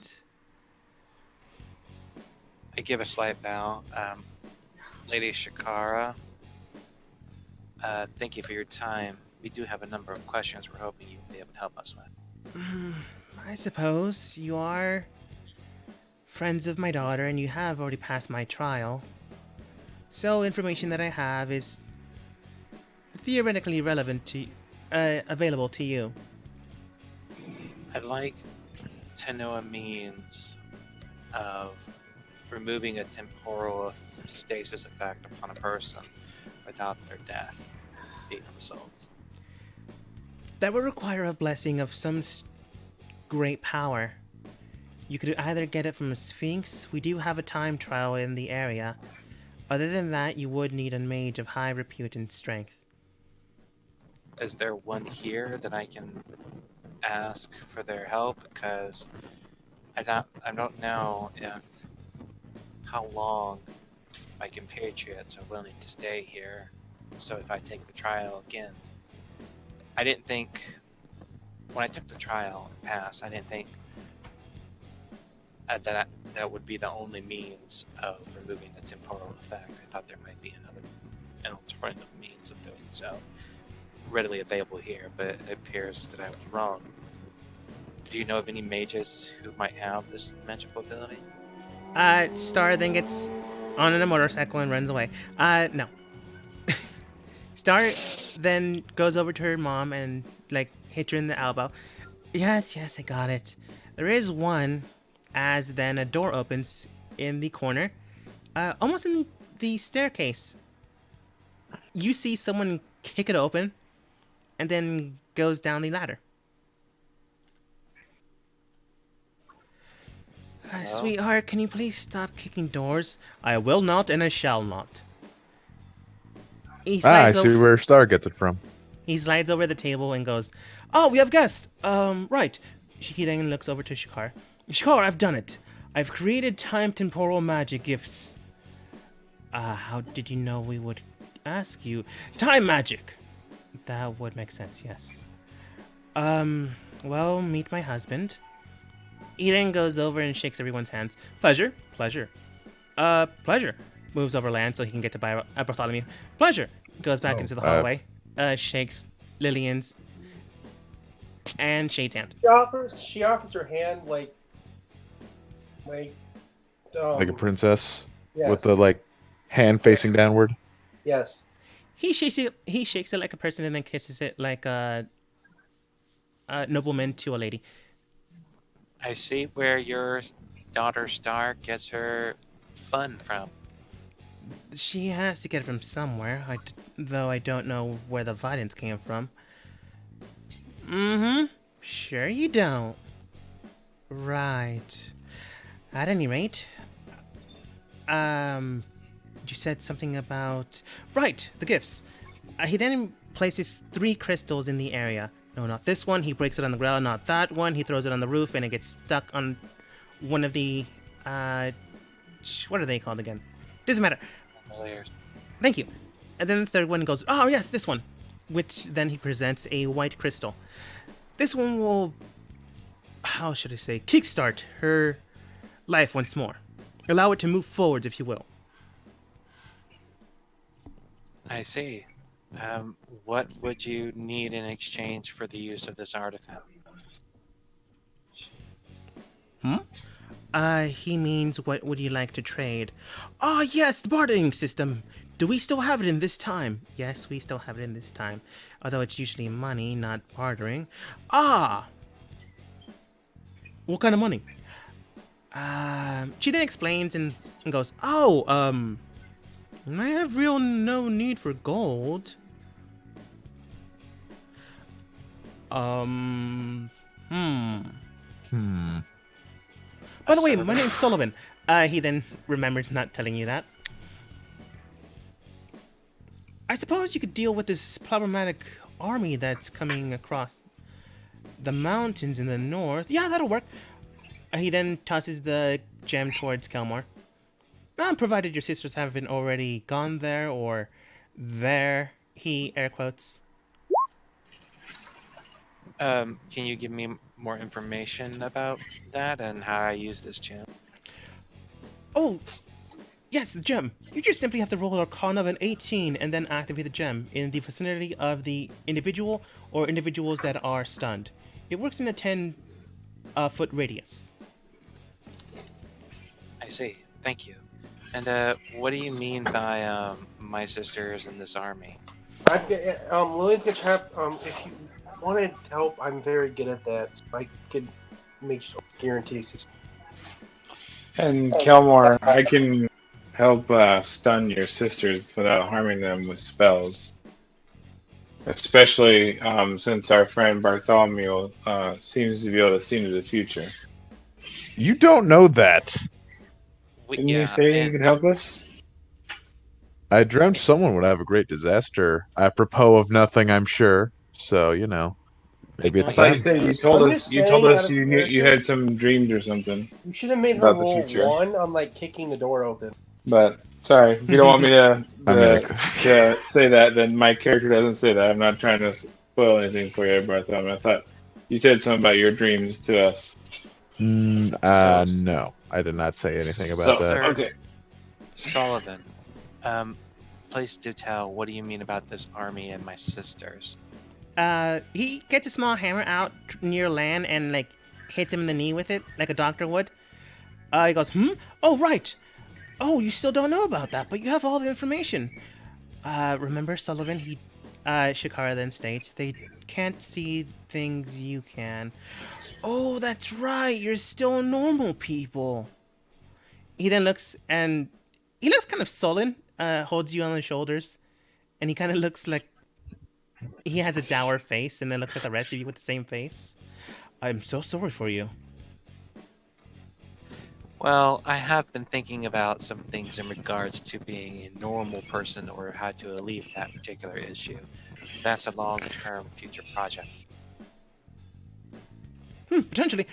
I give a slight bow. Lady Shikara, thank you for your time. We do have a number of questions we're hoping you'll be able to help us with. I suppose you are friends of my daughter and you have already passed my trial. So information that I have is theoretically relevant to available to you. I'd like to know a means of removing a temporal stasis effect upon a person without their death being a result. That would require a blessing of some great power. You could either get it from a Sphinx. We do have a time trial in the area. Other than that, you would need a mage of high repute and strength. Is there one here that I can ask for their help? Because I don't know if how long my compatriots are willing to stay here. So if I take the trial again, I didn't think when I took the trial and passed, I didn't think that would be the only means of removing the temporal effect. I thought there might be an alternative means of doing so readily available here, but it appears that I was wrong. Do you know of any mages who might have this magical ability? Star then gets on a motorcycle and runs away. No. Star then goes over to her mom and like hits her in the elbow. Yes, I got it. There is one. As then a door opens in the corner, almost in the staircase. You see someone kick it open, and then goes down the ladder. Sweetheart, can you please stop kicking doors? I will not, and I shall not. He I slides see over. where Star gets it from. He slides over the table and goes, "Oh, we have guests. Right." He then looks over to Shikar. Shikar, I've done it. I've created time temporal magic gifts. How did you know we would ask you? Time magic. That would make sense, yes. Well, meet my husband. He then goes over and shakes everyone's hands. Pleasure. Pleasure. Moves over land so he can get to Bartholomew. Pleasure. Goes back into the hallway. Shakes Lillian's and Shade's hand. She offers her hand like Like a princess yes. with the like hand facing downward. Yes. He shakes it like a person and then kisses it like a nobleman to a lady. I see where your daughter Star gets her fun from. She has to get it from somewhere, though I don't know where the violence came from. Mm-hmm. Sure you don't. Right. At any rate, you said something about... Right, the gifts. He then places 3 crystals in the area. No, not this one. He breaks it on the ground. Not that one. He throws it on the roof and it gets stuck on one of the... what are they called again? Doesn't matter. Layers. Thank you. And then the third one goes, oh yes, this one. Which then he presents a white crystal. This one will... How should I say? Kickstart her life once more. Allow it to move forward, if you will. I see. What would you need in exchange for the use of this artifact? He means what would you like to trade? Ah, yes, the bartering system. Do we still have it in this time? Yes, we still have it in this time. Although it's usually money, not bartering. Ah! What kind of money? She then explains and goes, oh, I have real no need for gold. By the way, my name's Sullivan. He then remembers not telling you that. I suppose you could deal with this problematic army that's coming across the mountains in the north. Yeah, that'll work. He then tosses the gem towards Kelmore. Provided your sisters haven't already gone there or there, he air quotes. Can you give me more information about that and how I use this gem? Oh, yes, the gem. You just simply have to roll Arcana of an 18 and then activate the gem in the vicinity of the individual or individuals that are stunned. It works in a 10-foot radius. I see. Thank you. And what do you mean by my sisters in this army? Lillian's gonna try. If you wanted help, I'm very good at that. So I could make sure guarantee success. And Kelmore, I can help stun your sisters without harming them with spells. Especially since our friend Bartholomew seems to be able to see into the future. You don't know that. Didn't you say you could help us? I dreamt someone would have a great disaster, apropos of nothing, I'm sure. So, you know, maybe it's Like time. you told us you had some dreams or something. You should have made her About the roll future. 1 on like kicking the door open. But sorry, if you don't want me to, I mean, to say that, then my character doesn't say that. I'm not trying to spoil anything for you, Bartholomew. I thought you said something about your dreams to us. No, I did not say anything about So, that. okay. Sullivan, please do tell, what do you mean about this army and my sisters? He gets a small hammer out near land and like hits him in the knee with it, like a doctor would. He goes, Oh, right. Oh, you still don't know about that, but you have all the information. Remember, Sullivan, Shikara then states, they can't see things you can. Oh, that's right, you're still normal people. He then looks, and he looks kind of sullen, holds you on the shoulders, and he kind of looks like he has a dour face, and then looks at the rest of you with the same face. I'm so sorry for you. Well, I have been thinking about some things in regards to being a normal person or how to alleviate that particular issue. That's a long-term future project. Potentially.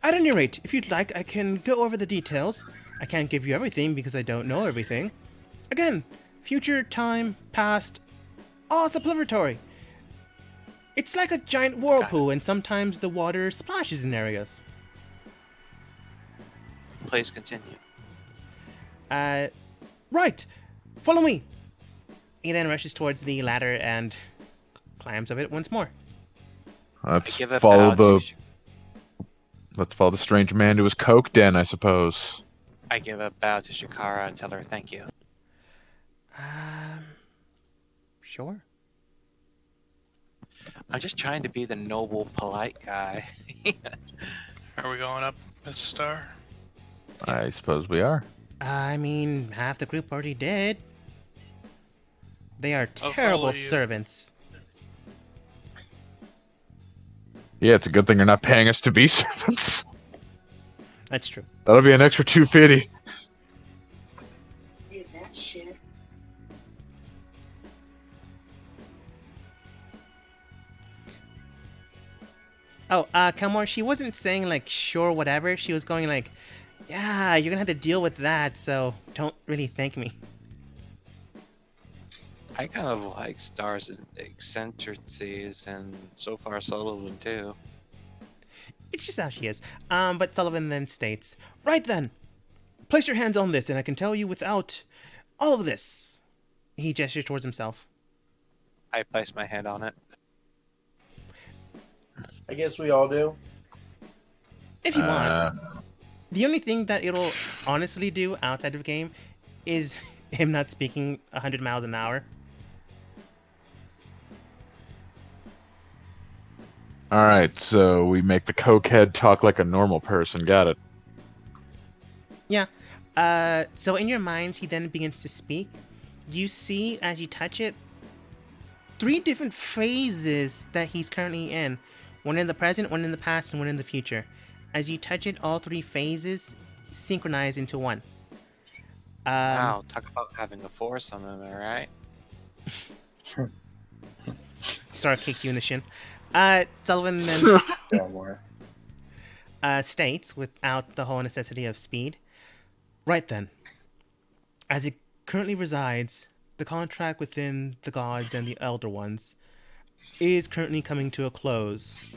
At any rate, if you'd like, I can go over the details. I can't give you everything because I don't know everything. Again, future, time, past, all supplementary. It's like a giant whirlpool, and sometimes the water splashes in areas. Please continue. Right. Follow me. He then rushes towards the ladder and climbs over it once more. Let's Give a follow bow the to let's follow the strange man to his coke den, I suppose. I give a bow to Shikara and tell her thank you. Sure. I'm just trying to be the noble, polite guy. Are we going up a star? I suppose we are. I mean, half the group already did. They are I'll terrible follow you. servants. Yeah, it's a good thing you're not paying us to be servants. That's true. That'll be an extra 250. Is that shit? Oh, Kelmore, she wasn't saying, like, sure, whatever. She was going, like, yeah, you're gonna have to deal with that, so don't really thank me. I kind of like Star's eccentricities, and so far Sullivan too. It's just how she is. But Sullivan then states, right then, place your hands on this, and I can tell you without all of this. He gestures towards himself. I place my hand on it. I guess we all do. If you want. The only thing that it'll honestly do outside of the game is him not speaking 100 miles an hour. All right, so we make the cokehead talk like a normal person. Got it. Yeah. So in your minds, he then begins to speak. You see, as you touch it, 3 different phases that he's currently in. One in the present, one in the past, and one in the future. As you touch it, all 3 phases synchronize into one. Wow, talk about having a foursome, am I right? Star kicks you in the shin. Sullivan then More. states, without the whole necessity of speed, right then, as it currently resides, the contract within the gods and the Elder Ones is currently coming to a close.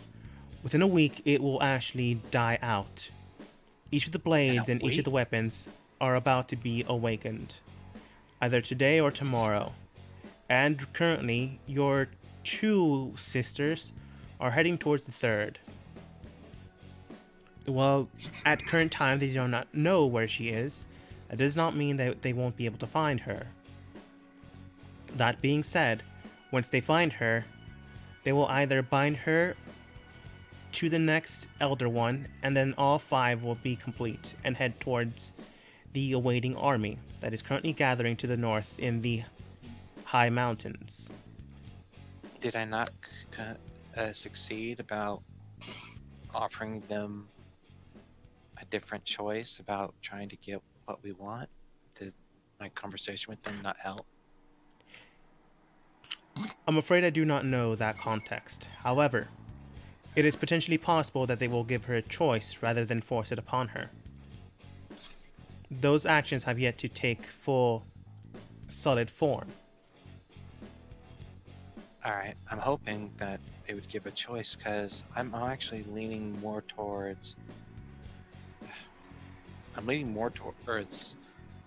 Within a week, it will actually die out. Each of the blades and each of the weapons are about to be awakened, either today or tomorrow. And currently, your 2 sisters are heading towards the 3rd. Well, at current time, they do not know where she is. That does not mean that they won't be able to find her. That being said, once they find her, they will either bind her to the next Elder One, and then all 5 will be complete and head towards the awaiting army that is currently gathering to the north in the high mountains. Did I not succeed about offering them a different choice about trying to get what we want? Did my conversation with them not help? I'm afraid I do not know that context. However, it is potentially possible that they will give her a choice rather than force it upon her. Those actions have yet to take full, solid form. Alright, I'm hoping that they would give a choice, because I'm actually leaning more towards... I'm leaning more towards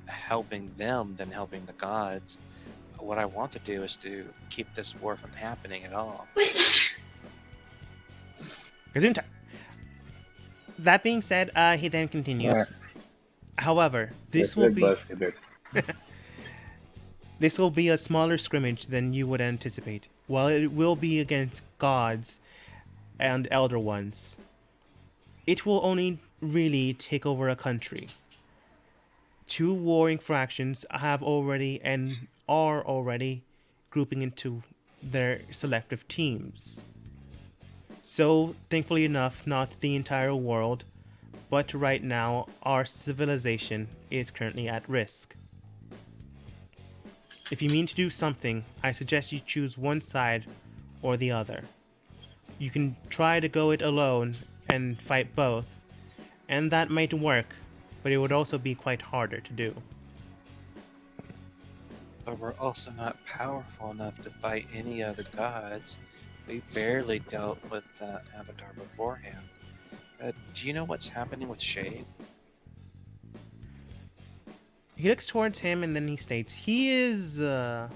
helping them than helping the gods. What I want to do is to keep this war from happening at all. Gesundheit. That being said, he then continues. Alright. However, this will be a smaller scrimmage than you would anticipate. While it will be against gods and elder ones, it will only really take over a country. Two warring factions have already and are already grouping into their selective teams. So, thankfully enough, not the entire world, but right now, our civilization is currently at risk. If you mean to do something, I suggest you choose one side or the other. You can try to go it alone and fight both, and that might work, but it would also be quite harder to do. But we're also not powerful enough to fight any other gods. We barely dealt with Avatar beforehand. Do you know what's happening with Shade? He looks towards him and then he states, he is, well,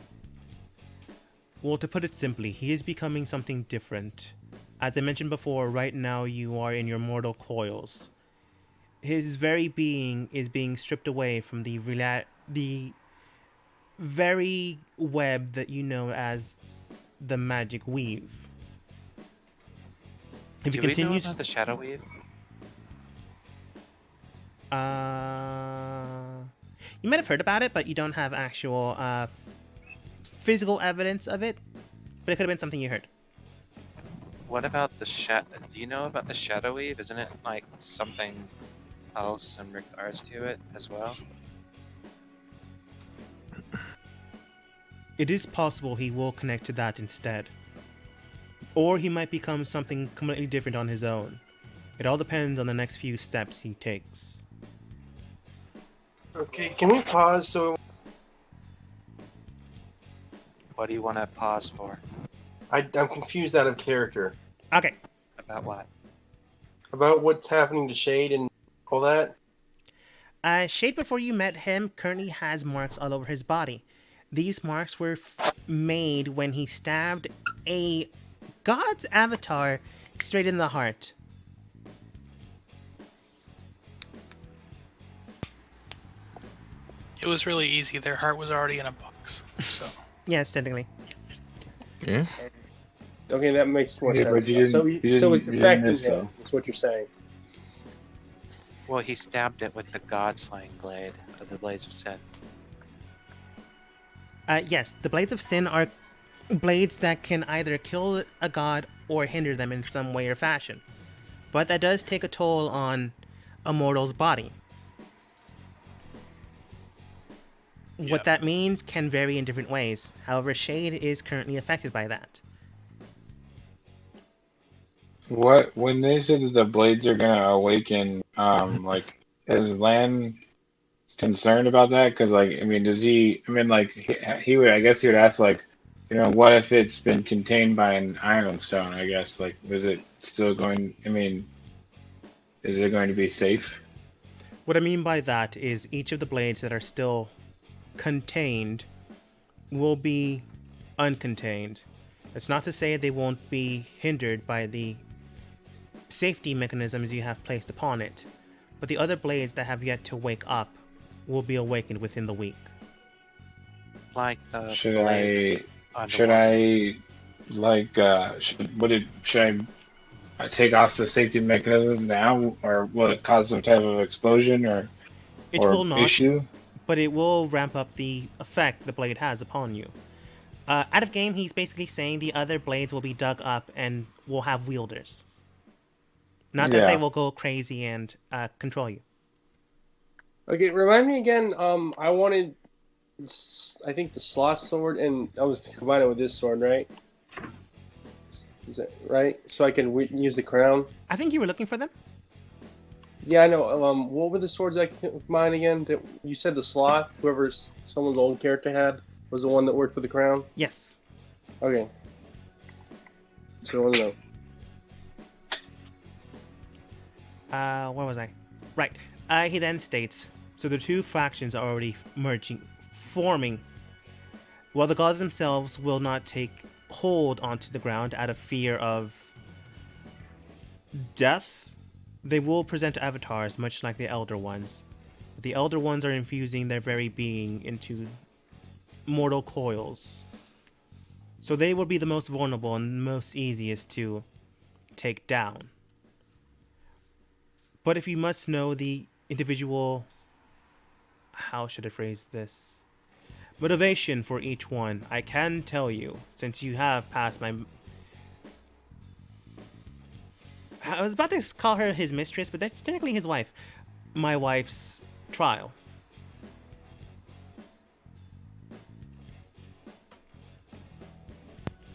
to put it simply, he is becoming something different. As I mentioned before, right now you are in your mortal coils. His very being is being stripped away from the very web that you know as the magic weave. If he Do we know continues, about the Shadow Weave? you might have heard about it, but you don't have actual physical evidence of it. But it could have been something you heard. What about the Do you know about the Shadow Weave? Isn't it like something else in regards to it as well? It is possible he will connect to that instead. Or he might become something completely different on his own. It all depends on the next few steps he takes. Okay, can we pause so What do you want to pause for? I'm confused out of character Okay. About what? about what's happening to Shade and all that? Shade, before you met him, currently has marks all over his body. These marks were made when he stabbed a god's avatar straight in the heart. It was really easy. Their heart was already in a box. So Yes, technically. Yeah. Okay, that makes more Yeah, but sense. you didn't- So, you so didn't- it's you didn't affecting miss, him. though. That's what you're saying. Well, he stabbed it with the God Slaying Blade of the Blades of Sin. Yes, the Blades of Sin are blades that can either kill a god or hinder them in some way or fashion. But that does take a toll on a mortal's body. Yeah. What that means can vary in different ways. However, Shade is currently affected by that. What when they said that the blades are gonna awaken? Like, is Lan concerned about that? Because, like, I mean, does he? I mean, like, he would. I guess he would ask, like, what if it's been contained by an iron stone? I guess, like, is it still going? I mean, is it going to be safe? What I mean by that is each of the blades that are still contained will be uncontained. That's not to say they won't be hindered by the safety mechanisms you have placed upon it, but the other blades that have yet to wake up will be awakened within the week. Like the Should blades I? on the Should one- I? Like, should I take off the safety mechanisms now, or will it cause some type of explosion or It or will not, issue? but it will ramp up the effect the blade has upon you. Out of game, he's basically saying the other blades will be dug up and will have wielders. Not that Yeah. they will go crazy and control you. Okay, remind me again. I wanted, I think the sloth sword, and I was combining with this sword, right? Is that right? So I can use the crown. I think you were looking for them. Yeah, I know. What were the swords I combined again? That you said the sloth. Whoever someone's old character had was the one that worked for the crown. Yes. Okay. So I want to know. Where was I? Right. He then states, so the two factions are already forming. While the gods themselves will not take hold onto the ground out of fear of death, They will present avatars much like the Elder Ones. The Elder Ones are infusing their very being into mortal coils. So they will be the most vulnerable and most easiest to take down. But if you must know the individual, how should I phrase this? Motivation for each one, I can tell you, since you have passed my... I was about to call her his mistress, but that's technically his wife. My wife's trial.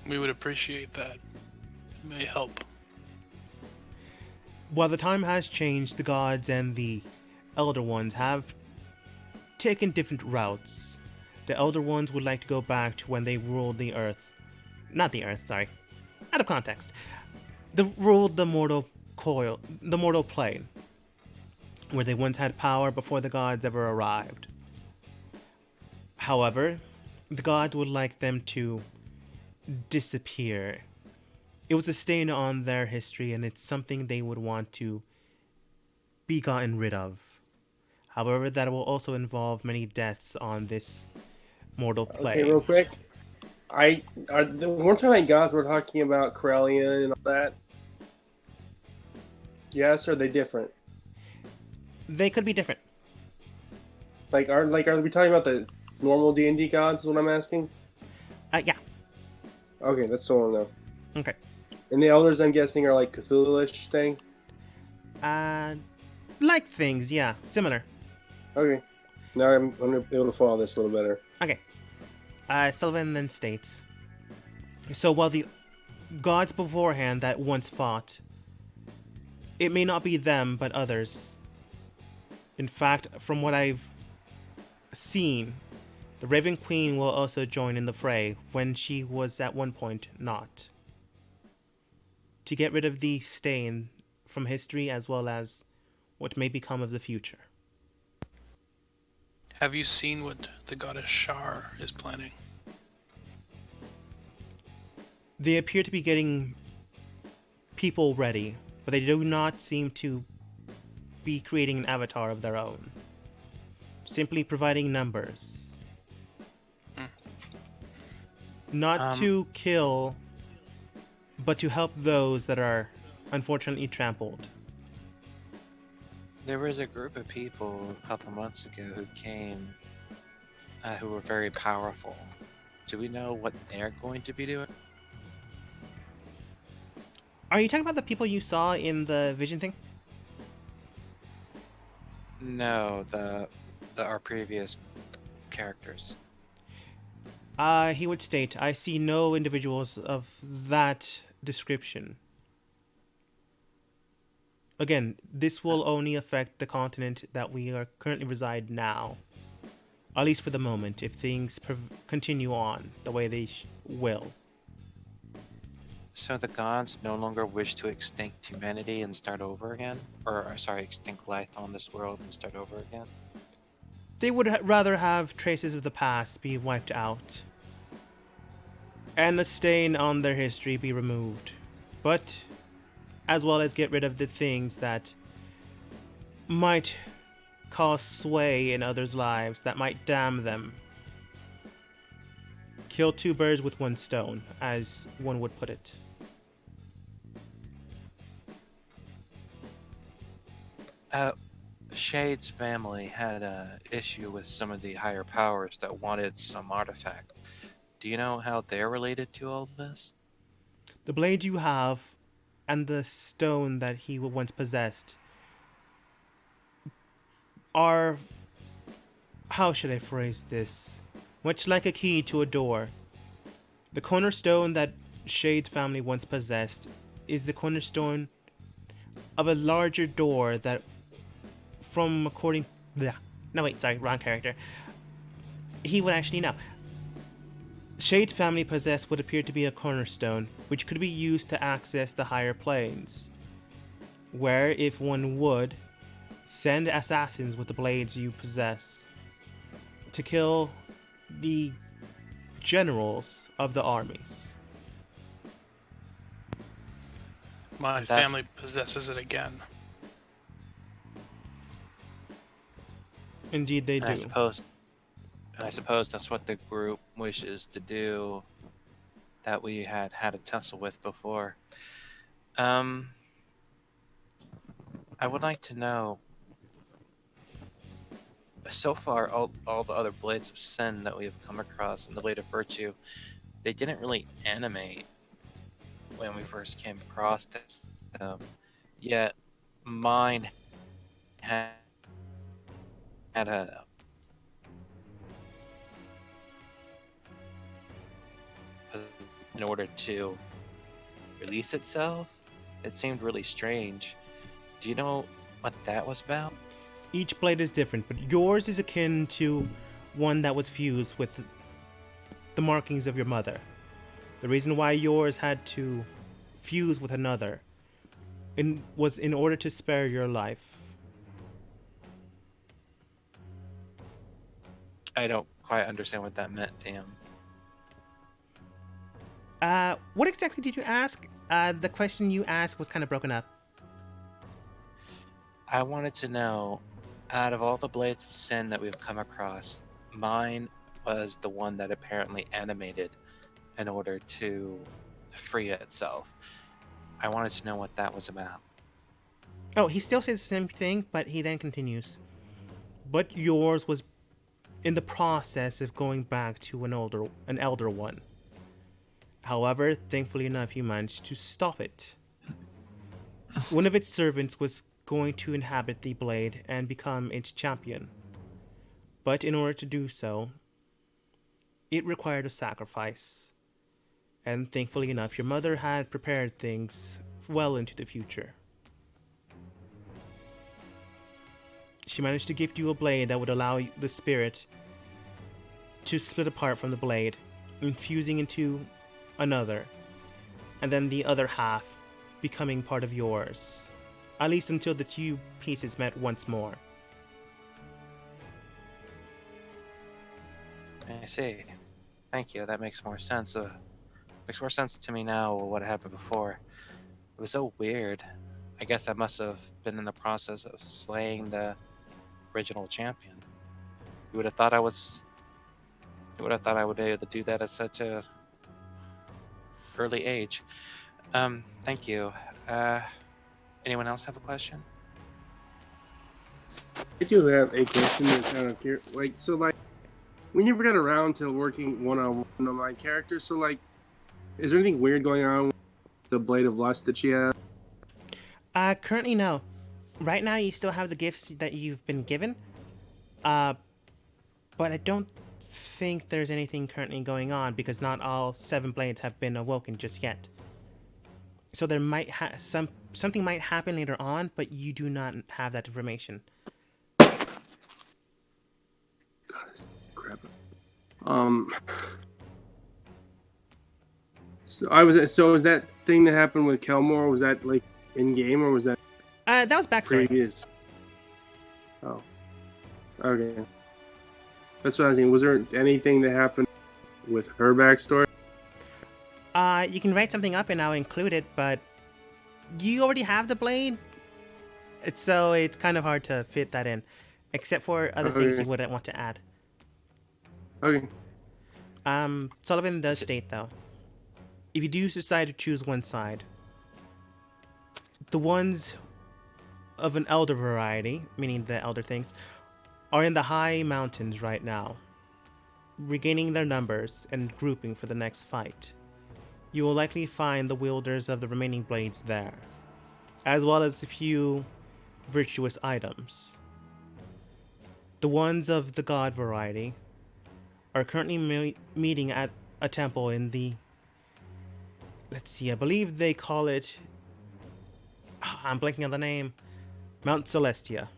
We would appreciate that. It may help. While the time has changed, the gods and the Elder Ones have taken different routes. The Elder Ones would like to go back to when they ruled the Earth. Not the Earth, sorry. Out of context. They ruled the mortal plane, where they once had power before the gods ever arrived. However, the gods would like them to disappear. It was a stain on their history, and it's something they would want to be gotten rid of. However, that will also involve many deaths on this mortal plane. Okay, real quick. The one time I got, we're talking about Corellian and all that. Yes, or are they different? They could be different. Are we talking about the normal D&D gods? Is what I'm asking. Yeah. Okay, that's the one though. Okay. And the elders, I'm guessing, are like Cthulhu-ish thing. Like things, yeah, similar. Okay. Now I'm gonna be able to follow this a little better. Okay. Sullivan then states, so while the gods beforehand that once fought, it may not be them, but others. In fact, from what I've seen, the Raven Queen will also join in the fray when she was at one point not. To get rid of the stain from history as well as what may become of the future. Have you seen what the goddess Shar is planning? They appear to be getting people ready, but they do not seem to be creating an avatar of their own. Simply providing numbers. Not to kill, but to help those that are unfortunately trampled. There was a group of people a couple months ago who came, who were very powerful. Do we know what they're going to be doing? Are you talking about the people you saw in the vision thing? No, our previous characters. He would state, I see no individuals of that description. Again, this will only affect the continent that we are currently reside now. At least for the moment, if things continue on the way they will. So the gods no longer wish to extinct humanity and start over again? Extinct life on this world and start over again? They would rather have traces of the past be wiped out. And the stain on their history be removed. But, as well as get rid of the things that might cause sway in others' lives, that might damn them. Kill two birds with one stone, as one would put it. Shade's family had an issue with some of the higher powers that wanted some artifact. Do you know how they're related to all this? The blade you have and the stone that he once possessed are, how should I phrase this? Much like a key to a door. The cornerstone that Shade's family once possessed is the cornerstone of a larger door that wrong character. He would actually know. Shade's family possessed what appeared to be a cornerstone, which could be used to access the higher planes. Where, if one would, send assassins with the blades you possess to kill the generals of the armies. My family possesses it again. Indeed, they And do. I suppose that's what the group wishes to do. That we had a tussle with before. I would like to know. So far, all the other blades of sin that we have come across in the Blade of Virtue, they didn't really animate when we first came across them. Yet mine had a in order to release itself. It seemed really strange. Do you know what that was about? Each blade is different, but yours is akin to one that was fused with the markings of your mother. The reason why yours had to fuse with another was in order to spare your life. I don't quite understand what that meant, damn. What exactly did you ask? The question you asked was kind of broken up. I wanted to know, out of all the blades of sin that we've come across, mine was the one that apparently animated in order to free itself. I wanted to know what that was about. Oh, he still says the same thing, but he then continues. But yours was in the process of going back to an elder one. However, thankfully enough, you managed to stop it. One of its servants was going to inhabit the blade and become its champion. But in order to do so, it required a sacrifice. And thankfully enough, your mother had prepared things well into the future. She managed to gift you a blade that would allow the spirit to split apart from the blade, infusing into another, and then the other half becoming part of yours, at least until the two pieces met once more. I see. Thank you. That makes more sense. Makes more sense to me now what happened before. It was so weird. I guess I must have been in the process of slaying the original champion. You would have thought I would be able to do that at such a early age. Thank you. Anyone else have a question? I do have a question that's kind of here. We never got around to working one-on-one on my character. So, is there anything weird going on with the Blade of Lust that she has? Currently, no. Right now, you still have the gifts that you've been given. But I don't think there's anything currently going on because not all 7 blades have been awoken just yet. So there might something might happen later on, but you do not have that information. God, this crap. So was that thing that happened with Kelmore? Was that in game or was that That was backstory. previous? Oh, okay. That's what I was thinking. Was there anything that happened with her backstory? You can write something up and I'll include it, but you already have the blade, so it's kind of hard to fit that in, except for other things you wouldn't want to add. Okay. Sullivan does state, though, if you do decide to choose one side, the ones of an elder variety, meaning the elder things, are in the high mountains right now, regaining their numbers and grouping for the next fight. You will likely find the wielders of the remaining blades there, as well as a few virtuous items. The ones of the god variety are currently meeting at a temple in the... Let's see, I believe they call it... I'm blanking on the name. Mount Celestia.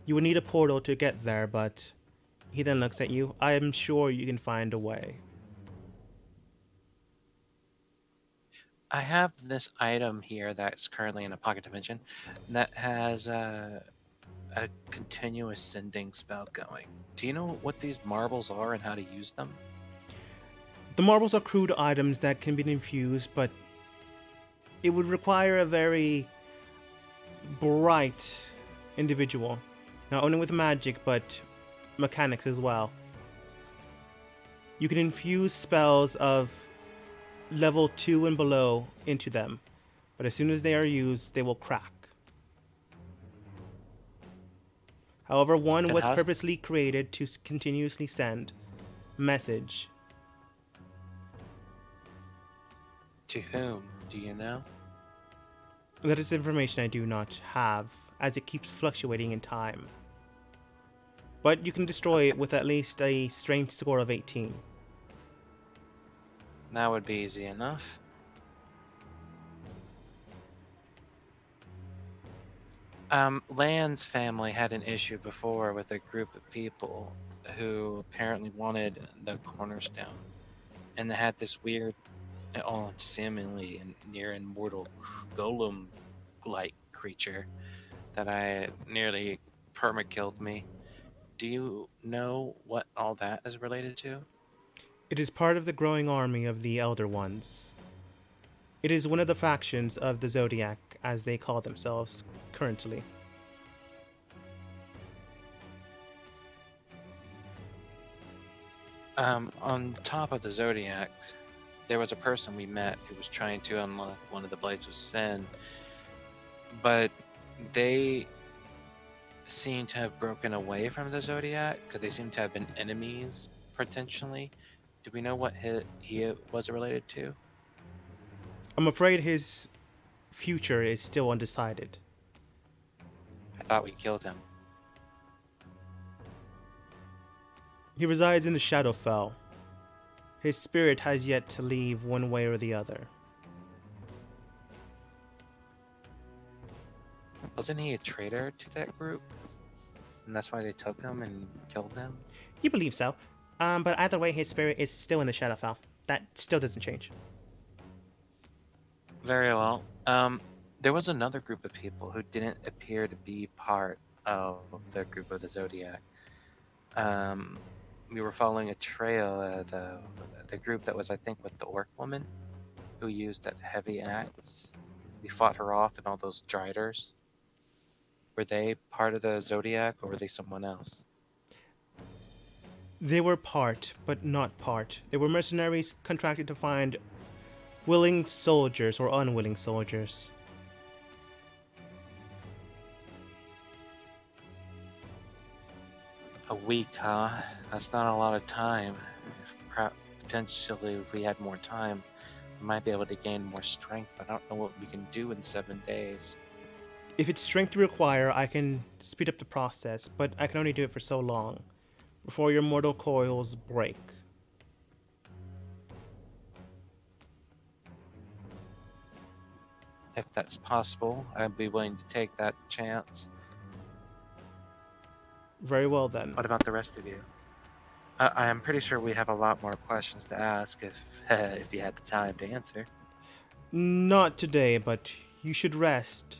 You would need a portal to get there, but... He then looks at you. I am sure you can find a way. I have this item here that's currently in a pocket dimension that has a continuous sending spell going. Do you know what these marbles are and how to use them? The marbles are crude items that can be infused, but it would require a very bright individual not only with magic, but mechanics as well. You can infuse spells of level 2 and below into them, but as soon as they are used, they will crack. However, one And was how- purposely created to continuously send message. To whom? Do you know? That is information I do not have, as it keeps fluctuating in time. But you can destroy it with at least a strength score of 18. That would be easy enough. Land's family had an issue before with a group of people who apparently wanted the cornerstone. And they had this weird, seemingly near immortal golem-like creature that I nearly perma-killed me. Do you know what all that is related to? It is part of the growing army of the Elder Ones. It is one of the factions of the Zodiac, as they call themselves currently. On top of the Zodiac, there was a person we met who was trying to unlock one of the Blades of Sin, but they seem to have broken away from the Zodiac because they seem to have been enemies potentially. Do we know what he was related to? I'm afraid his future is still undecided. I thought we killed him. He resides in the Shadowfell. His spirit has yet to leave one way or the other. Wasn't he a traitor to that group? And that's why they took him and killed him? You believe so. But either way, his spirit is still in the Shadowfell. That still doesn't change. Very well. There was another group of people who didn't appear to be part of the group of the Zodiac. We were following a trail, the group that was, I think, with the orc woman, who used that heavy axe. We fought her off and all those driders. Were they part of the Zodiac, or were they someone else? They were part, but not part. They were mercenaries contracted to find willing soldiers or unwilling soldiers. A week, huh? That's not a lot of time. Potentially, if we had more time, we might be able to gain more strength, but I don't know what we can do in 7 days. If it's strength you require, I can speed up the process, but I can only do it for so long, before your mortal coils break. If that's possible, I'd be willing to take that chance. Very well then. What about the rest of you? I am pretty sure we have a lot more questions to ask if you had the time to answer. Not today, but you should rest.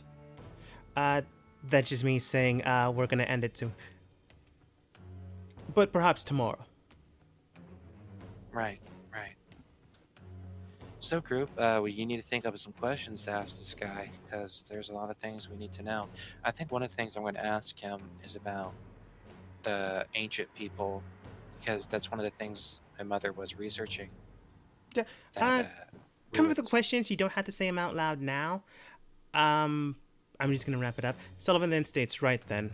That's just me saying we're gonna end it soon. But perhaps tomorrow. Right. So, group, you need to think of some questions to ask this guy, because there's a lot of things we need to know. I think one of the things I'm going to ask him is about the ancient people, because that's one of the things my mother was researching. Yeah, That, Come up with the ruins- questions. You don't have to say them out loud now. I'm just gonna wrap it up. Sullivan then states, "Right then,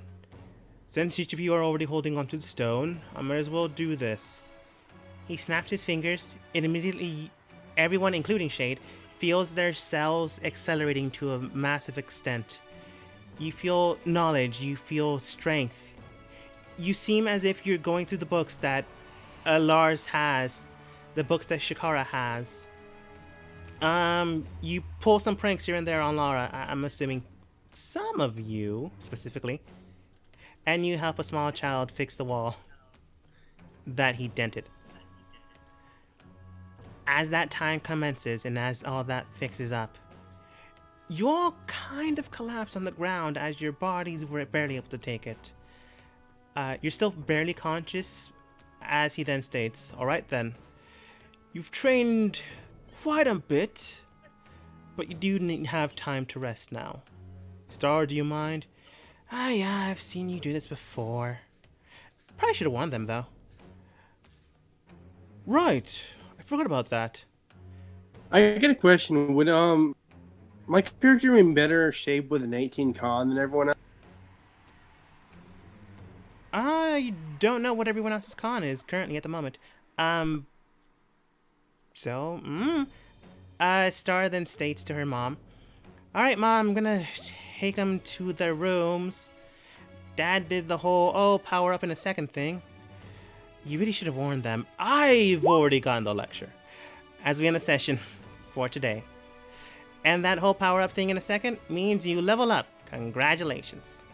since each of you are already holding onto the stone, I might as well do this." He snaps his fingers, and immediately everyone, including Shade, feels their cells accelerating to a massive extent. You feel knowledge, you feel strength. You seem as if you're going through the books that Lars has, the books that Shikara has. You pull some pranks here and there on Lara, I'm assuming some of you, specifically. And you help a small child fix the wall that he dented. As that time commences and as all that fixes up, you all kind of collapse on the ground as your bodies were barely able to take it. You're still barely conscious, as he then states, "Alright then, you've trained quite a bit, but you do need have time to rest now. Star, do you mind? Ah, yeah, I've seen you do this before. Probably should have warned them, though. Right. I forgot about that. I get a question. Would my character be in better shape with an 18 con than everyone else? I don't know what everyone else's con is currently at the moment. Star then states to her mom, "Alright, Mom, I'm gonna take them to their rooms. Dad did the whole, power up in a second thing. You really should have warned them. I've already gotten the lecture." As we end the session for today. And that whole power up thing in a second means you level up. Congratulations.